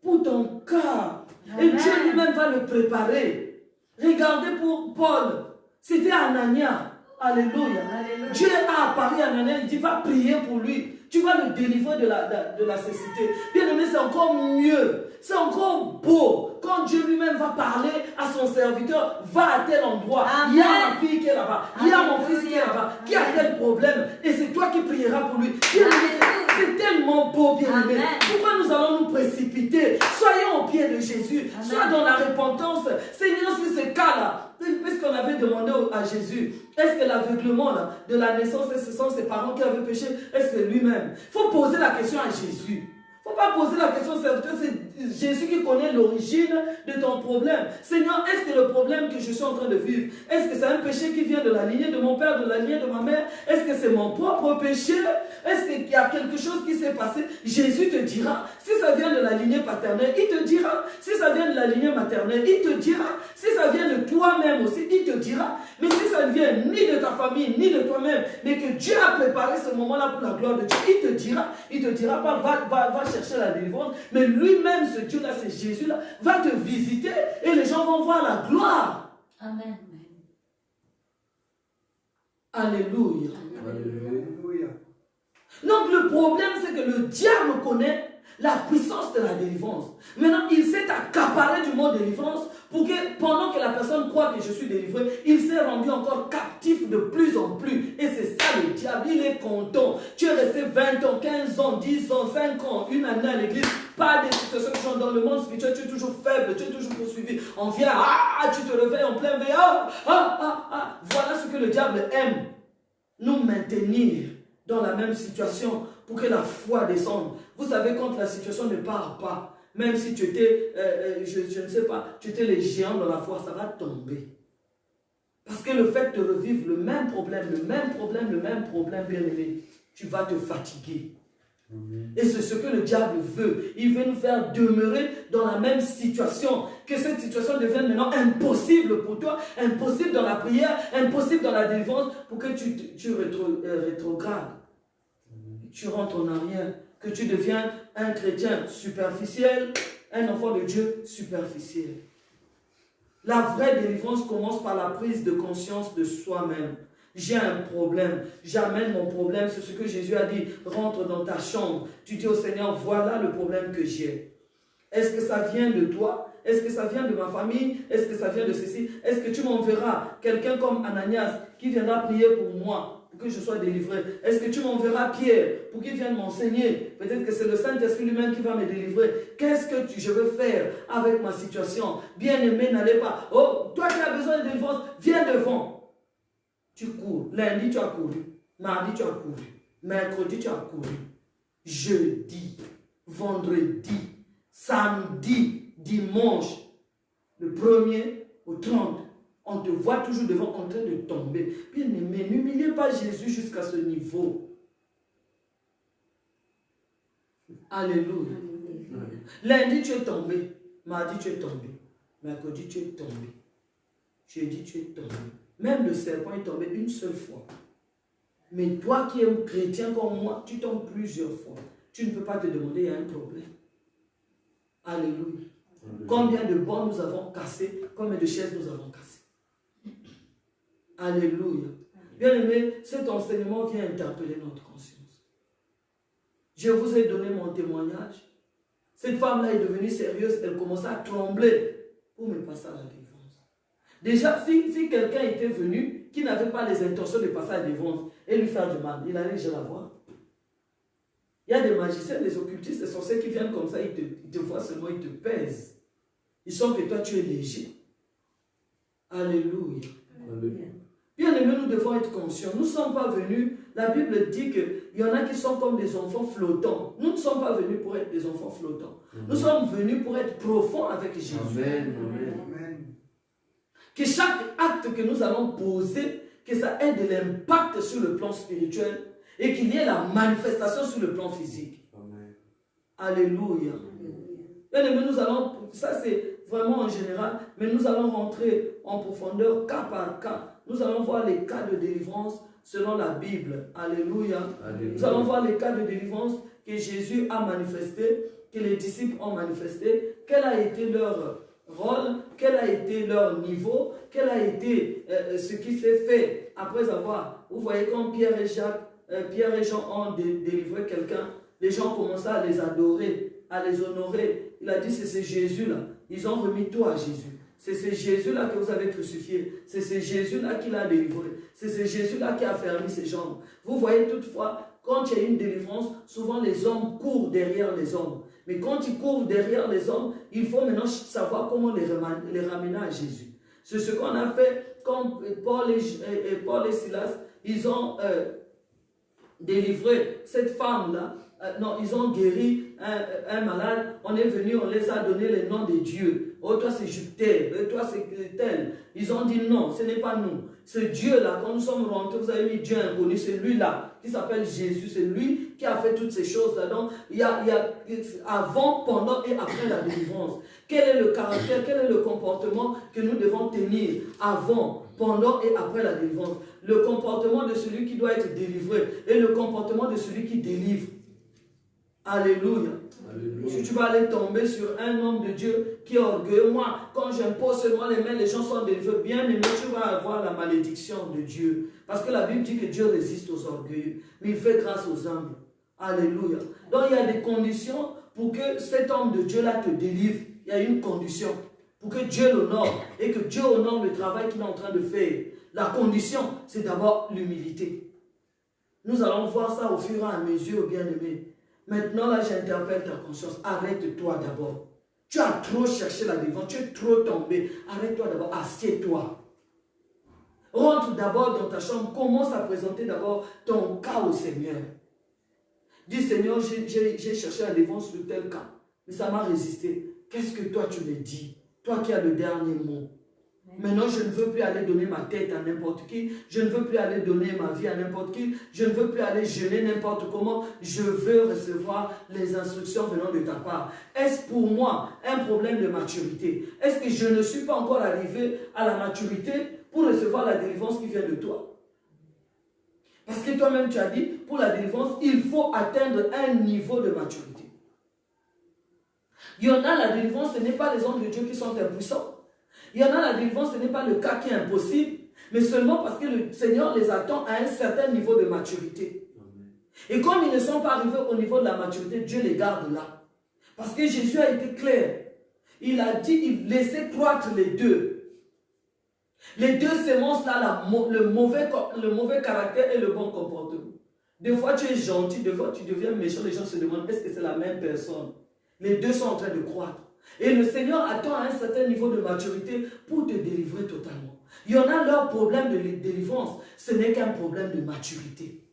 pour ton cas. Et Amen. Dieu lui-même va le préparer. Regardez pour Paul. C'était Anania. Alléluia. Alléluia. Dieu a apparu à Anania. Il dit, va prier pour lui. Tu vas le délivrer de la cécité. Bien aimé, c'est encore mieux. C'est encore beau. Quand Dieu lui-même va parler à son serviteur, va à tel endroit. Amen. Il y a ma fille qui est là-bas. Il y a mon Alléluia. fils qui est là-bas. Qui a tel problème. Et c'est toi qui prieras pour lui. Bien aimé, Alléluia. c'est tellement beau, bien aimé. Amen. Pourquoi nous allons nous précipiter? Soyons au pied de Jésus. Amen. Sois dans la repentance. Seigneur, si ce cas-là, puisqu'on avait demandé à Jésus, est-ce que l'aveuglement de la naissance, ce sont ses parents qui avaient péché? Est-ce que lui-même? Il faut poser la question à Jésus. Il ne faut pas poser la question au serviteur, c'est Jésus qui connaît l'origine de ton problème. Seigneur, est-ce que le problème que je suis en train de vivre, est-ce que c'est un péché qui vient de la lignée de mon père, de la lignée de ma mère? Est-ce que c'est mon propre péché? Est-ce qu'il y a quelque chose qui s'est passé? Jésus te dira. Si ça vient de la lignée paternelle, il te dira. Si ça vient de la lignée maternelle, il te dira. Si ça vient de toi-même aussi, il te dira. Mais si ça ne vient ni de ta famille, ni de toi-même, mais que Dieu a préparé ce moment-là pour la gloire de Dieu, il te dira. Il te dira pas, va chercher la délivrance, mais lui-même, ce Dieu-là, c'est Jésus-là, va te visiter et les gens vont voir la gloire. Amen. Alléluia. Alléluia. Donc le problème, c'est que le diable connaît la puissance de la délivrance. Maintenant, il s'est accaparé du mot délivrance pour que pendant que la personne croit que je suis délivré, il s'est rendu encore captif de plus en plus. Et c'est ça le diable, il est content. Tu es resté 20 ans, 15 ans, 10 ans, 5 ans, une année à l'église, pas des situations qui sont dans le monde spirituel, tu es toujours faible, tu es toujours poursuivi. On vient, tu te réveilles en plein veille, Voilà ce que le diable aime. Nous maintenir dans la même situation pour que la foi descende. Vous savez, quand la situation ne part pas, même si tu étais, je ne sais pas, tu étais les géants dans la foi, ça va tomber. Parce que le fait de revivre le même problème, bien aimé, tu vas te fatiguer. Et c'est ce que le diable veut. Il veut nous faire demeurer dans la même situation. Que cette situation devienne maintenant impossible pour toi, impossible dans la prière, impossible dans la délivrance, pour que tu rétrogrades. Tu rentres en arrière. Que tu deviens un chrétien superficiel, un enfant de Dieu superficiel. La vraie délivrance commence par la prise de conscience de soi-même. J'ai un problème, j'amène mon problème, c'est ce que Jésus a dit, rentre dans ta chambre, tu dis au Seigneur, voilà le problème que j'ai. Est-ce que ça vient de toi? Est-ce que ça vient de ma famille? Est-ce que ça vient de ceci? Est-ce que tu m'enverras quelqu'un comme Ananias qui viendra prier pour moi, pour que je sois délivré? Est-ce que tu m'enverras Pierre pour qu'il vienne m'enseigner? Peut-être que c'est le Saint-Esprit lui-même qui va me délivrer. Qu'est-ce que je veux faire avec ma situation? Bien-aimé, n'allez pas. Oh, toi qui as besoin de délivrance, viens devant. Tu cours. Lundi, tu as couru. Mardi, tu as couru. Mercredi, tu as couru. Jeudi, vendredi, samedi, dimanche, le 1er au 30, on te voit toujours devant en train de tomber. Bien aimé, n'humiliez pas Jésus jusqu'à ce niveau. Alléluia. Lundi, tu es tombé. Mardi, tu es tombé. Mercredi, tu es tombé. Jeudi, tu es tombé. Même le serpent est tombé une seule fois. Mais toi qui es un chrétien comme moi, tu tombes plusieurs fois. Tu ne peux pas te demander, il y a un problème. Alléluia. Combien de bancs nous avons cassés, combien de chaises nous avons cassées. Alléluia. Bien aimé, cet enseignement vient interpeller notre conscience. Je vous ai donné mon témoignage. Cette femme-là est devenue sérieuse, elle commençait à trembler pour me passer à la délivrance. Déjà, si quelqu'un était venu qui n'avait pas les intentions de passer à la délivrance et lui faire du mal, il allait déjà la voir. Il y a des magiciens, des occultistes, des sorciers qui viennent comme ça, ils te voient seulement, ils te pèsent. Ils sentent que toi tu es léger. Alléluia. Alléluia. Bien aimé, nous devons être conscients. Nous ne sommes pas venus, la Bible dit qu'il y en a qui sont comme des enfants flottants. Nous ne sommes pas venus pour être des enfants flottants. Nous sommes venus pour être profonds avec Jésus. Amen. Amen. Que chaque acte que nous allons poser, que ça ait de l'impact sur le plan spirituel et qu'il y ait la manifestation sur le plan physique. Amen. Alléluia. Bien aimé, nous allons, ça c'est vraiment en général, mais nous allons rentrer en profondeur cas par cas. Nous allons voir les cas de délivrance selon la Bible. Alléluia. Alléluia. Nous allons voir les cas de délivrance que Jésus a manifestés, que les disciples ont manifestés, quel a été leur rôle, quel a été leur niveau, quel a été ce qui s'est fait après avoir, vous voyez quand Pierre et Jean ont délivré quelqu'un, les gens commençaient à les adorer, à les honorer. Il a dit c'est ce Jésus-là. Ils ont remis tout à Jésus. C'est ce Jésus-là que vous avez crucifié. C'est ce Jésus-là qui l'a délivré. C'est ce Jésus-là qui a fermé ses jambes. Vous voyez toutefois, quand il y a une délivrance, souvent les hommes courent derrière les hommes. Mais quand ils courent derrière les hommes, il faut maintenant savoir comment les ramener à Jésus. C'est ce qu'on a fait quand Paul et Silas, ils ont délivré cette femme-là. Non, ils ont guéri un malade. On est venu, on les a donné les noms des dieux. Oh, toi c'est Jupiter, toi c'est tel. Ils ont dit non, ce n'est pas nous. Ce Dieu-là, quand nous sommes rentrés, vous avez mis Dieu inconnu, c'est lui-là qui s'appelle Jésus. C'est lui qui a fait toutes ces choses-là. Donc, il y a avant, pendant et après la délivrance. Quel est le caractère, quel est le comportement que nous devons tenir avant, pendant et après la délivrance? Le comportement de celui qui doit être délivré et le comportement de celui qui délivre. Alléluia. Alléluia. Si tu vas aller tomber sur un homme de Dieu qui est orgueilleux, moi, quand j'impose seulement les mains, les gens sont délivrés. Bien aimé, tu vas avoir la malédiction de Dieu. Parce que la Bible dit que Dieu résiste aux orgueilleux, mais il fait grâce aux humbles. Alléluia. Donc il y a des conditions pour que cet homme de Dieu-là te délivre. Il y a une condition pour que Dieu l'honore et que Dieu honore le travail qu'il est en train de faire. La condition, c'est d'abord l'humilité. Nous allons voir ça au fur et à mesure, bien-aimés. Maintenant, là, j'interpelle ta conscience. Arrête-toi d'abord. Tu as trop cherché la délivrance, tu es trop tombé. Arrête-toi d'abord, assieds-toi. Rentre d'abord dans ta chambre, commence à présenter d'abord ton cas au Seigneur. Dis, Seigneur, j'ai cherché la délivrance sur tel cas, mais ça m'a résisté. Qu'est-ce que toi tu me dis? Toi qui as le dernier mot. Maintenant, je ne veux plus aller donner ma tête à n'importe qui. Je ne veux plus aller donner ma vie à n'importe qui. Je ne veux plus aller jeûner n'importe comment. Je veux recevoir les instructions venant de ta part. Est-ce pour moi un problème de maturité? Est-ce que je ne suis pas encore arrivé à la maturité pour recevoir la délivrance qui vient de toi? Parce que toi-même, tu as dit, pour la délivrance, il faut atteindre un niveau de maturité. Il y en a la délivrance, ce n'est pas les hommes de Dieu qui sont impuissants. Il y en a la délivrance, ce n'est pas le cas qui est impossible, mais seulement parce que le Seigneur les attend à un certain niveau de maturité. Et comme ils ne sont pas arrivés au niveau de la maturité, Dieu les garde là. Parce que Jésus a été clair. Il a dit, il laissait croître les deux. Les deux semences là, le mauvais caractère et le bon comportement. Des fois tu es gentil, des fois tu deviens méchant, les gens se demandent est-ce que c'est la même personne. Les deux sont en train de croître. Et le Seigneur attend à un certain niveau de maturité pour te délivrer totalement. Il y en a leur problème de délivrance, ce n'est qu'un problème de maturité.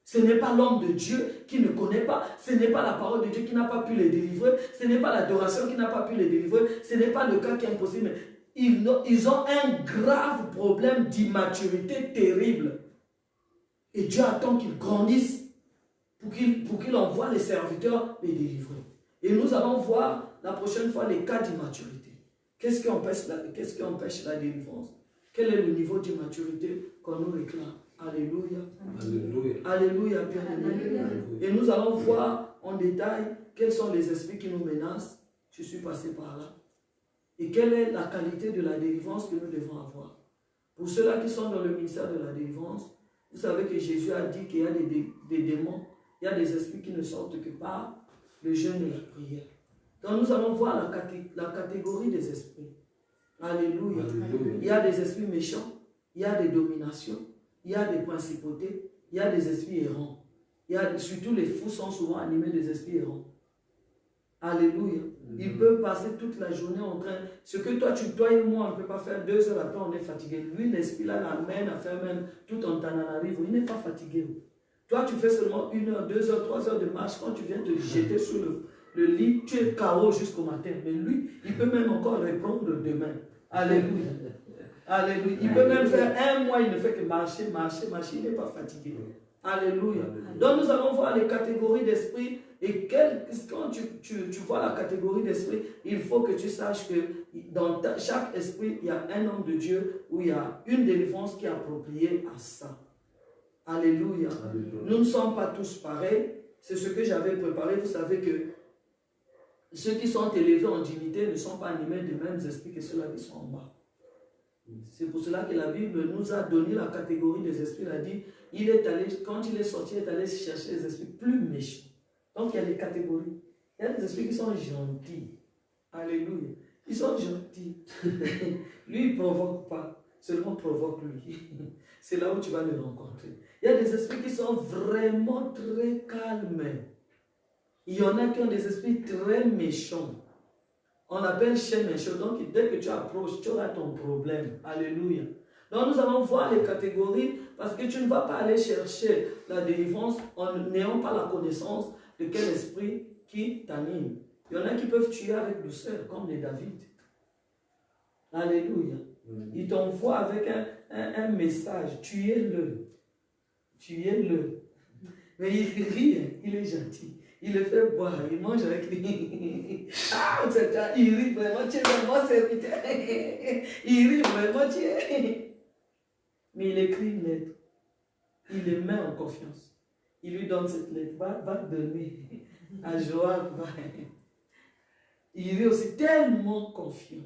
Ce n'est pas l'homme de Dieu qui ne connaît pas, ce n'est pas la parole de Dieu qui n'a pas pu les délivrer, ce n'est pas l'adoration qui n'a pas pu les délivrer, ce n'est pas le cas qui est impossible, mais ils ont un grave problème d'immaturité terrible. Et Dieu attend qu'ils grandissent pour qu'il envoie les serviteurs les délivrer. Et nous allons voir la prochaine fois les cas d'immaturité. Qu'est-ce qui empêche la délivrance? Quel est le niveau d'immaturité qu'on nous réclame? Alléluia. Alléluia. Alléluia, bien-aimé. Et nous allons voir en détail quels sont les esprits qui nous menacent. Je suis passé par là. Et quelle est la qualité de la délivrance que nous devons avoir? Pour ceux-là qui sont dans le ministère de la délivrance, vous savez que Jésus a dit qu'il y a des démons, il y a des esprits qui ne sortent que par le jeûne et la prière. Donc nous allons voir la catégorie des esprits. Alléluia. Alléluia. Il y a des esprits méchants, il y a des dominations, il y a des principautés, il y a des esprits errants. Surtout les fous sont souvent animés des esprits errants. Alléluia. Ils peuvent passer toute la journée en train. Ce que toi et moi, on ne peut pas faire 2 heures après, on est fatigué. Lui, l'esprit là l'amène à faire même tout en Tananarivo. Il n'est pas fatigué. Toi, tu fais seulement 1 heure, 2 heures, 3 heures de marche. Quand tu viens te jeter sur le lit, tu es KO jusqu'au matin. Mais lui, il peut même encore répondre demain. Alléluia. Alléluia. Il peut même faire 1 mois, il ne fait que marcher. Il n'est pas fatigué. Alléluia. Donc nous allons voir les catégories d'esprit. Et quand tu vois la catégorie d'esprit, il faut que tu saches que dans chaque esprit, il y a un homme de Dieu où il y a une délivrance qui est appropriée à ça. Alléluia. Alléluia. Nous ne sommes pas tous pareils. C'est ce que j'avais préparé. Vous savez que ceux qui sont élevés en dignité ne sont pas animés des mêmes esprits que ceux-là qui sont en bas. C'est pour cela que la Bible nous a donné la catégorie des esprits. Elle a dit, quand il est sorti, il est allé chercher les esprits plus méchants. Donc il y a des catégories. Il y a des esprits qui sont gentils. Alléluia. Ils sont gentils. Lui, il ne provoque pas. Seulement provoque lui. C'est là où tu vas le rencontrer. Il y a des esprits qui sont vraiment très calmes. Il y en a qui ont des esprits très méchants. On appelle chien méchant. Donc dès que tu approches, tu auras ton problème. Alléluia. Donc nous allons voir les catégories parce que tu ne vas pas aller chercher la délivrance en n'ayant pas la connaissance de quel esprit qui t'anime. Il y en a qui peuvent tuer avec douceur, comme les David. Alléluia. Il t'envoie avec un message. Tuez-le. Tuez-le. Mais il rit, il est gentil. Il le fait boire, il mange avec lui. Ah, il rit vraiment, tu es vraiment serviteur. Il rit vraiment, tu es. Mais il écrit une lettre. Il le met en confiance. Il lui donne cette lettre. Va donner à Joab. Il est aussi tellement confiant.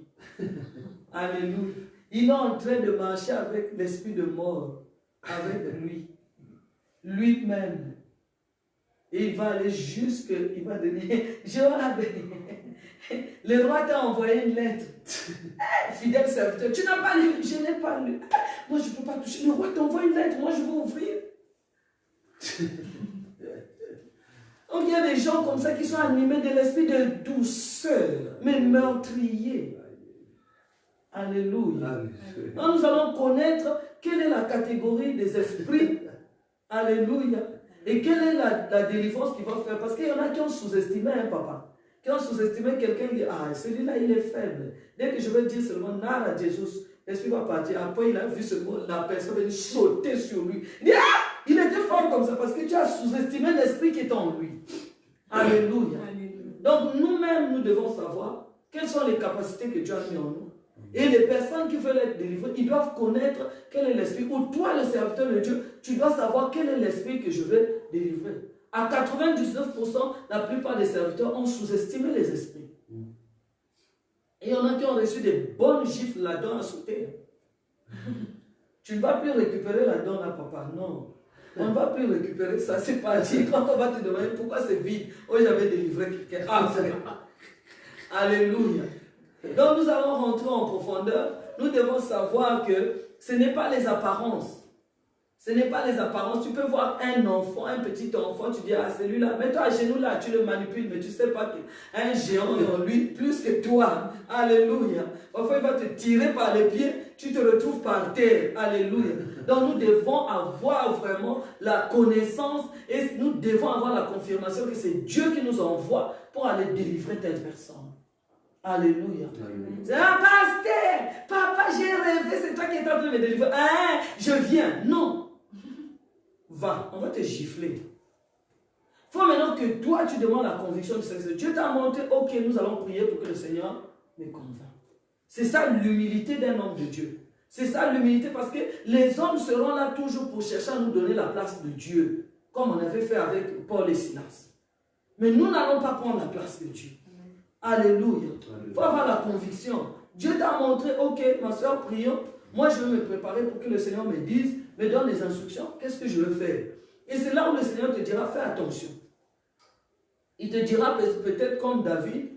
Alléluia. Il est en train de marcher avec l'esprit de mort. Avec lui. Lui-même. Et il va aller jusque, il va donner, Joab, le roi t'a envoyé une lettre. Fidèle serviteur, tu n'as pas lu, je n'ai pas lu. Moi je ne peux pas toucher, le roi t'envoie une lettre, moi je veux ouvrir. Donc il y a des gens comme ça qui sont animés de l'esprit de douceur, mais meurtriers. Alléluia. Donc nous allons connaître quelle est la catégorie des esprits. Alléluia. Et quelle est la délivrance qu'il va faire? Parce qu'il y en a qui ont sous-estimé un papa. Qui ont sous-estimé quelqu'un qui dit, ah, celui-là, il est faible. Dès que je vais dire seulement, Nara Jésus, l'esprit va partir. Après, il a vu la personne venir sauter sur lui. Il dit, ah, il était fort comme ça parce que tu as sous-estimé l'esprit qui est en lui. Alléluia. Donc, nous-mêmes, nous devons savoir quelles sont les capacités que Dieu a mis en nous. Et les personnes qui veulent être délivrées, ils doivent connaître quel est l'esprit. Ou toi, le serviteur de Dieu, tu dois savoir quel est l'esprit que je veux délivrer. À 99%, la plupart des serviteurs ont sous-estimé les esprits. Et il y en a qui ont reçu des bonnes gifles là-dedans à sauter. Tu ne vas plus récupérer là-dedans, là, papa. Non. On ne va plus récupérer ça. C'est parti. Quand on va te demander pourquoi c'est vide. Oh, j'avais délivré quelqu'un. Ah, alléluia. Donc nous allons rentrer en profondeur. Nous devons savoir que ce n'est pas les apparences. Ce n'est pas les apparences. Tu peux voir un enfant, un petit enfant, tu dis, ah celui-là, mets-toi à genoux là, tu le manipules, mais tu ne sais pas qu'un géant est en lui plus que toi. Alléluia. Parfois il va te tirer par les pieds, tu te retrouves par terre. Alléluia. Donc nous devons avoir vraiment la connaissance et nous devons avoir la confirmation que c'est Dieu qui nous envoie pour aller délivrer telle personne. Alléluia. C'est un pasteur, papa, j'ai rêvé, c'est toi qui es en train de me délivrer. Hein, je viens. Non. Va, on va te gifler. Il faut maintenant que toi, tu demandes la conviction du Seigneur. Dieu t'a montré, ok, nous allons prier pour que le Seigneur me convainc. C'est ça l'humilité d'un homme de Dieu. C'est ça l'humilité parce que les hommes seront là toujours pour chercher à nous donner la place de Dieu, comme on avait fait avec Paul et Silas. Mais nous n'allons pas prendre la place de Dieu. Alléluia. Il faut avoir la conviction. Dieu t'a montré, ok, ma soeur, prions. Moi, je vais me préparer pour que le Seigneur me dise, me donne les instructions, qu'est-ce que je veux faire. Et c'est là où le Seigneur te dira, fais attention. Il te dira peut-être comme David,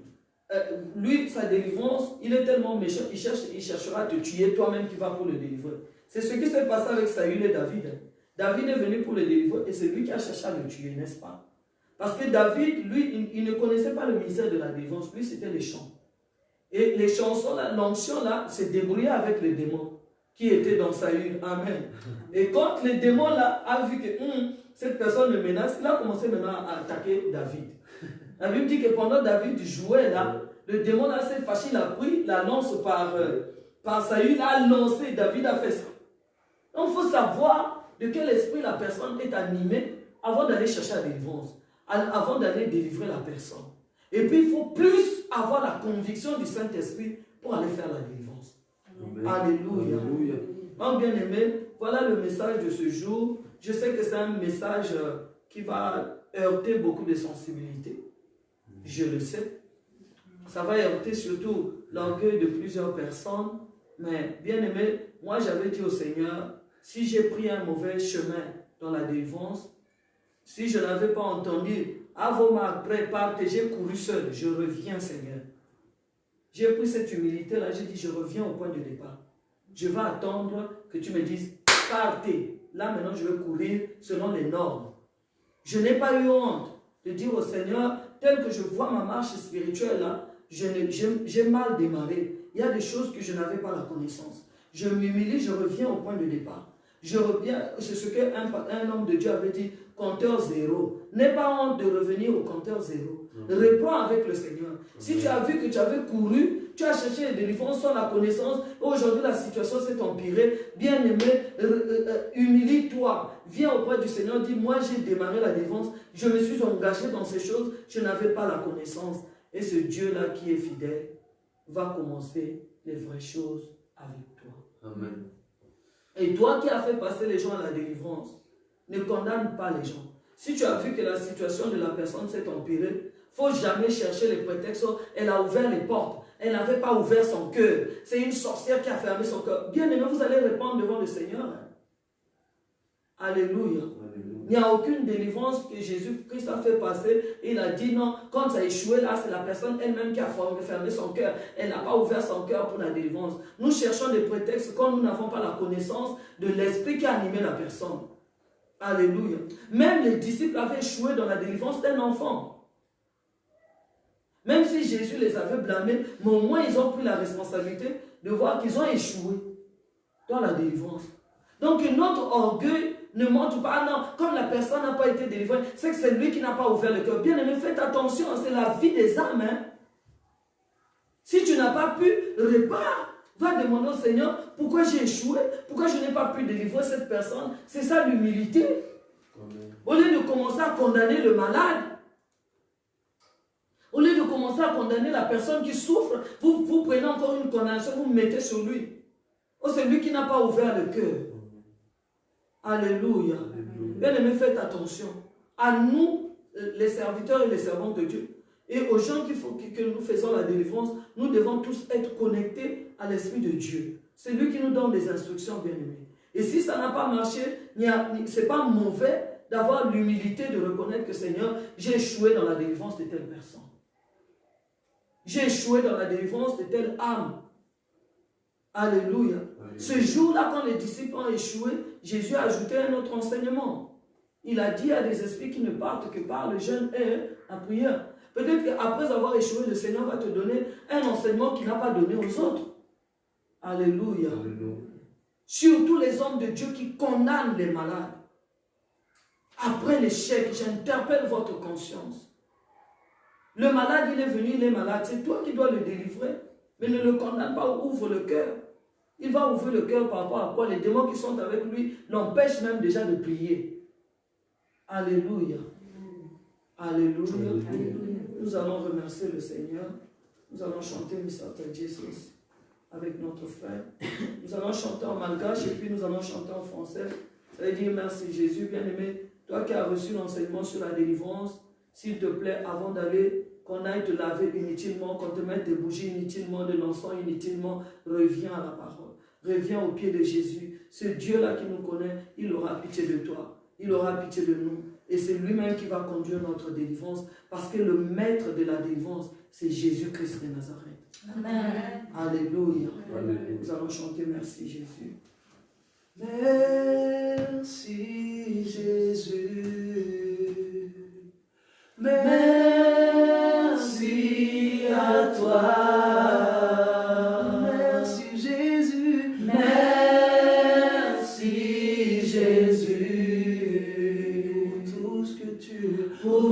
lui, sa délivrance, il est tellement méchant, il cherchera à te tuer, toi-même qui vas pour le délivrer. C'est ce qui s'est passé avec Saül et David. David est venu pour le délivrer et c'est lui qui a cherché à le tuer, n'est-ce pas? Parce que David, lui, il ne connaissait pas le ministère de la délivrance, lui, c'était les chants. Et les chansons, l'onction là, s'est débrouillée avec les démons qui étaient dans Saül. Amen. Et quand les démons là a vu que cette personne le menace, il a commencé maintenant à attaquer David. La Bible dit que pendant David jouait là, le démon là s'est fâché, il a pris la lance par Saül, a lancé, David a fait ça. Donc il faut savoir de quel esprit la personne est animée avant d'aller chercher la délivrance, avant d'aller délivrer la personne. Et puis il faut plus avoir la conviction du Saint-Esprit pour aller faire la délivrance. Amen. Alléluia. Alléluia. Donc bien aimé, voilà le message de ce jour. Je sais que c'est un message qui va heurter beaucoup de sensibilités. Je le sais. Ça va heurter surtout l'orgueil de plusieurs personnes. Mais bien aimé, moi j'avais dit au Seigneur, si j'ai pris un mauvais chemin dans la délivrance, si je n'avais pas entendu, avant ma prépare, j'ai couru seul, je reviens Seigneur. J'ai pris cette humilité-là, j'ai dit, je reviens au point de départ. Je vais attendre que tu me dises, partez. Là maintenant, je vais courir selon les normes. Je n'ai pas eu honte de dire au Seigneur, tel que je vois ma marche spirituelle là, j'ai mal démarré. Il y a des choses que je n'avais pas la connaissance. Je m'humilie, je reviens au point de départ. Je reviens, c'est ce qu'un homme de Dieu avait dit, compteur zéro. N'aie pas honte de revenir au compteur zéro. Reprends avec le Seigneur. Si tu as vu que tu avais couru, tu as cherché les délivrances sans la connaissance, aujourd'hui la situation s'est empirée, bien aimé, humilie-toi. Viens auprès du Seigneur, dis, moi j'ai démarré la délivrance, je me suis engagé dans ces choses, je n'avais pas la connaissance. Et ce Dieu-là qui est fidèle va commencer les vraies choses avec toi. Amen. Et toi qui as fait passer les gens à la délivrance, ne condamne pas les gens. Si tu as vu que la situation de la personne s'est empirée, il ne faut jamais chercher les prétextes. Elle a ouvert les portes. Elle n'avait pas ouvert son cœur. C'est une sorcière qui a fermé son cœur. Bien aimé, vous allez répondre devant le Seigneur. Alléluia. Il n'y a aucune délivrance que Jésus-Christ a fait passer. Il a dit non. Quand ça a échoué, là, c'est la personne elle-même qui a fermé son cœur. Elle n'a pas ouvert son cœur pour la délivrance. Nous cherchons des prétextes quand nous n'avons pas la connaissance de l'esprit qui a animé la personne. Alléluia. Même les disciples avaient échoué dans la délivrance d'un enfant. Même si Jésus les avait blâmés, mais au moins ils ont pris la responsabilité de voir qu'ils ont échoué dans la délivrance. Donc notre orgueil ne montre pas, non, comme la personne n'a pas été délivrée, c'est que c'est lui qui n'a pas ouvert le cœur. Bien aimé, faites attention, c'est la vie des âmes. Hein. Si tu n'as pas pu, répare. Va demander au Seigneur, pourquoi j'ai échoué, pourquoi je n'ai pas pu délivrer cette personne. C'est ça l'humilité. Au lieu de commencer à condamner le malade, au lieu de commencer à condamner la personne qui souffre, vous prenez encore une condamnation, vous mettez sur lui. Oh, c'est lui qui n'a pas ouvert le cœur. Alléluia. Bien aimé, faites attention. À nous, les serviteurs et les servantes de Dieu, et aux gens que nous faisons la délivrance, nous devons tous être connectés à l'Esprit de Dieu. C'est lui qui nous donne des instructions, bien aimés. Et si ça n'a pas marché, ce n'est pas mauvais d'avoir l'humilité de reconnaître que Seigneur, j'ai échoué dans la délivrance de telle personne. J'ai échoué dans la délivrance de telle âme. Alléluia. Ce jour-là, quand les disciples ont échoué, Jésus a ajouté un autre enseignement. Il a dit à des esprits qui ne partent que par le jeûne et la prière. Peut-être qu'après avoir échoué, le Seigneur va te donner un enseignement qu'il n'a pas donné aux autres. Alléluia. Alléluia. Surtout les hommes de Dieu qui condamnent les malades. Après l'échec, j'interpelle votre conscience. Le malade, il est venu, il est malade. C'est toi qui dois le délivrer. Mais ne le condamne pas, ouvre le cœur. Il va ouvrir le cœur par rapport à quoi les démons qui sont avec lui l'empêchent même déjà de prier. Alléluia. Alléluia. Alléluia. Nous allons remercier le Seigneur. Nous allons chanter Mr. Jesus avec notre frère. Nous allons chanter en malgache et puis nous allons chanter en français. Ça veut dire merci Jésus, bien-aimé. Toi qui as reçu l'enseignement sur la délivrance, s'il te plaît, avant d'aller qu'on aille te laver inutilement, qu'on te mette des bougies inutilement, de l'encens inutilement, reviens à la parole. Reviens au pied de Jésus. Ce Dieu-là qui nous connaît, il aura pitié de toi. Il aura pitié de nous. Et c'est lui-même qui va conduire notre délivrance. Parce que le maître de la délivrance, c'est Jésus-Christ de Nazareth. Amen. Alléluia. Alléluia. Nous allons chanter merci Jésus.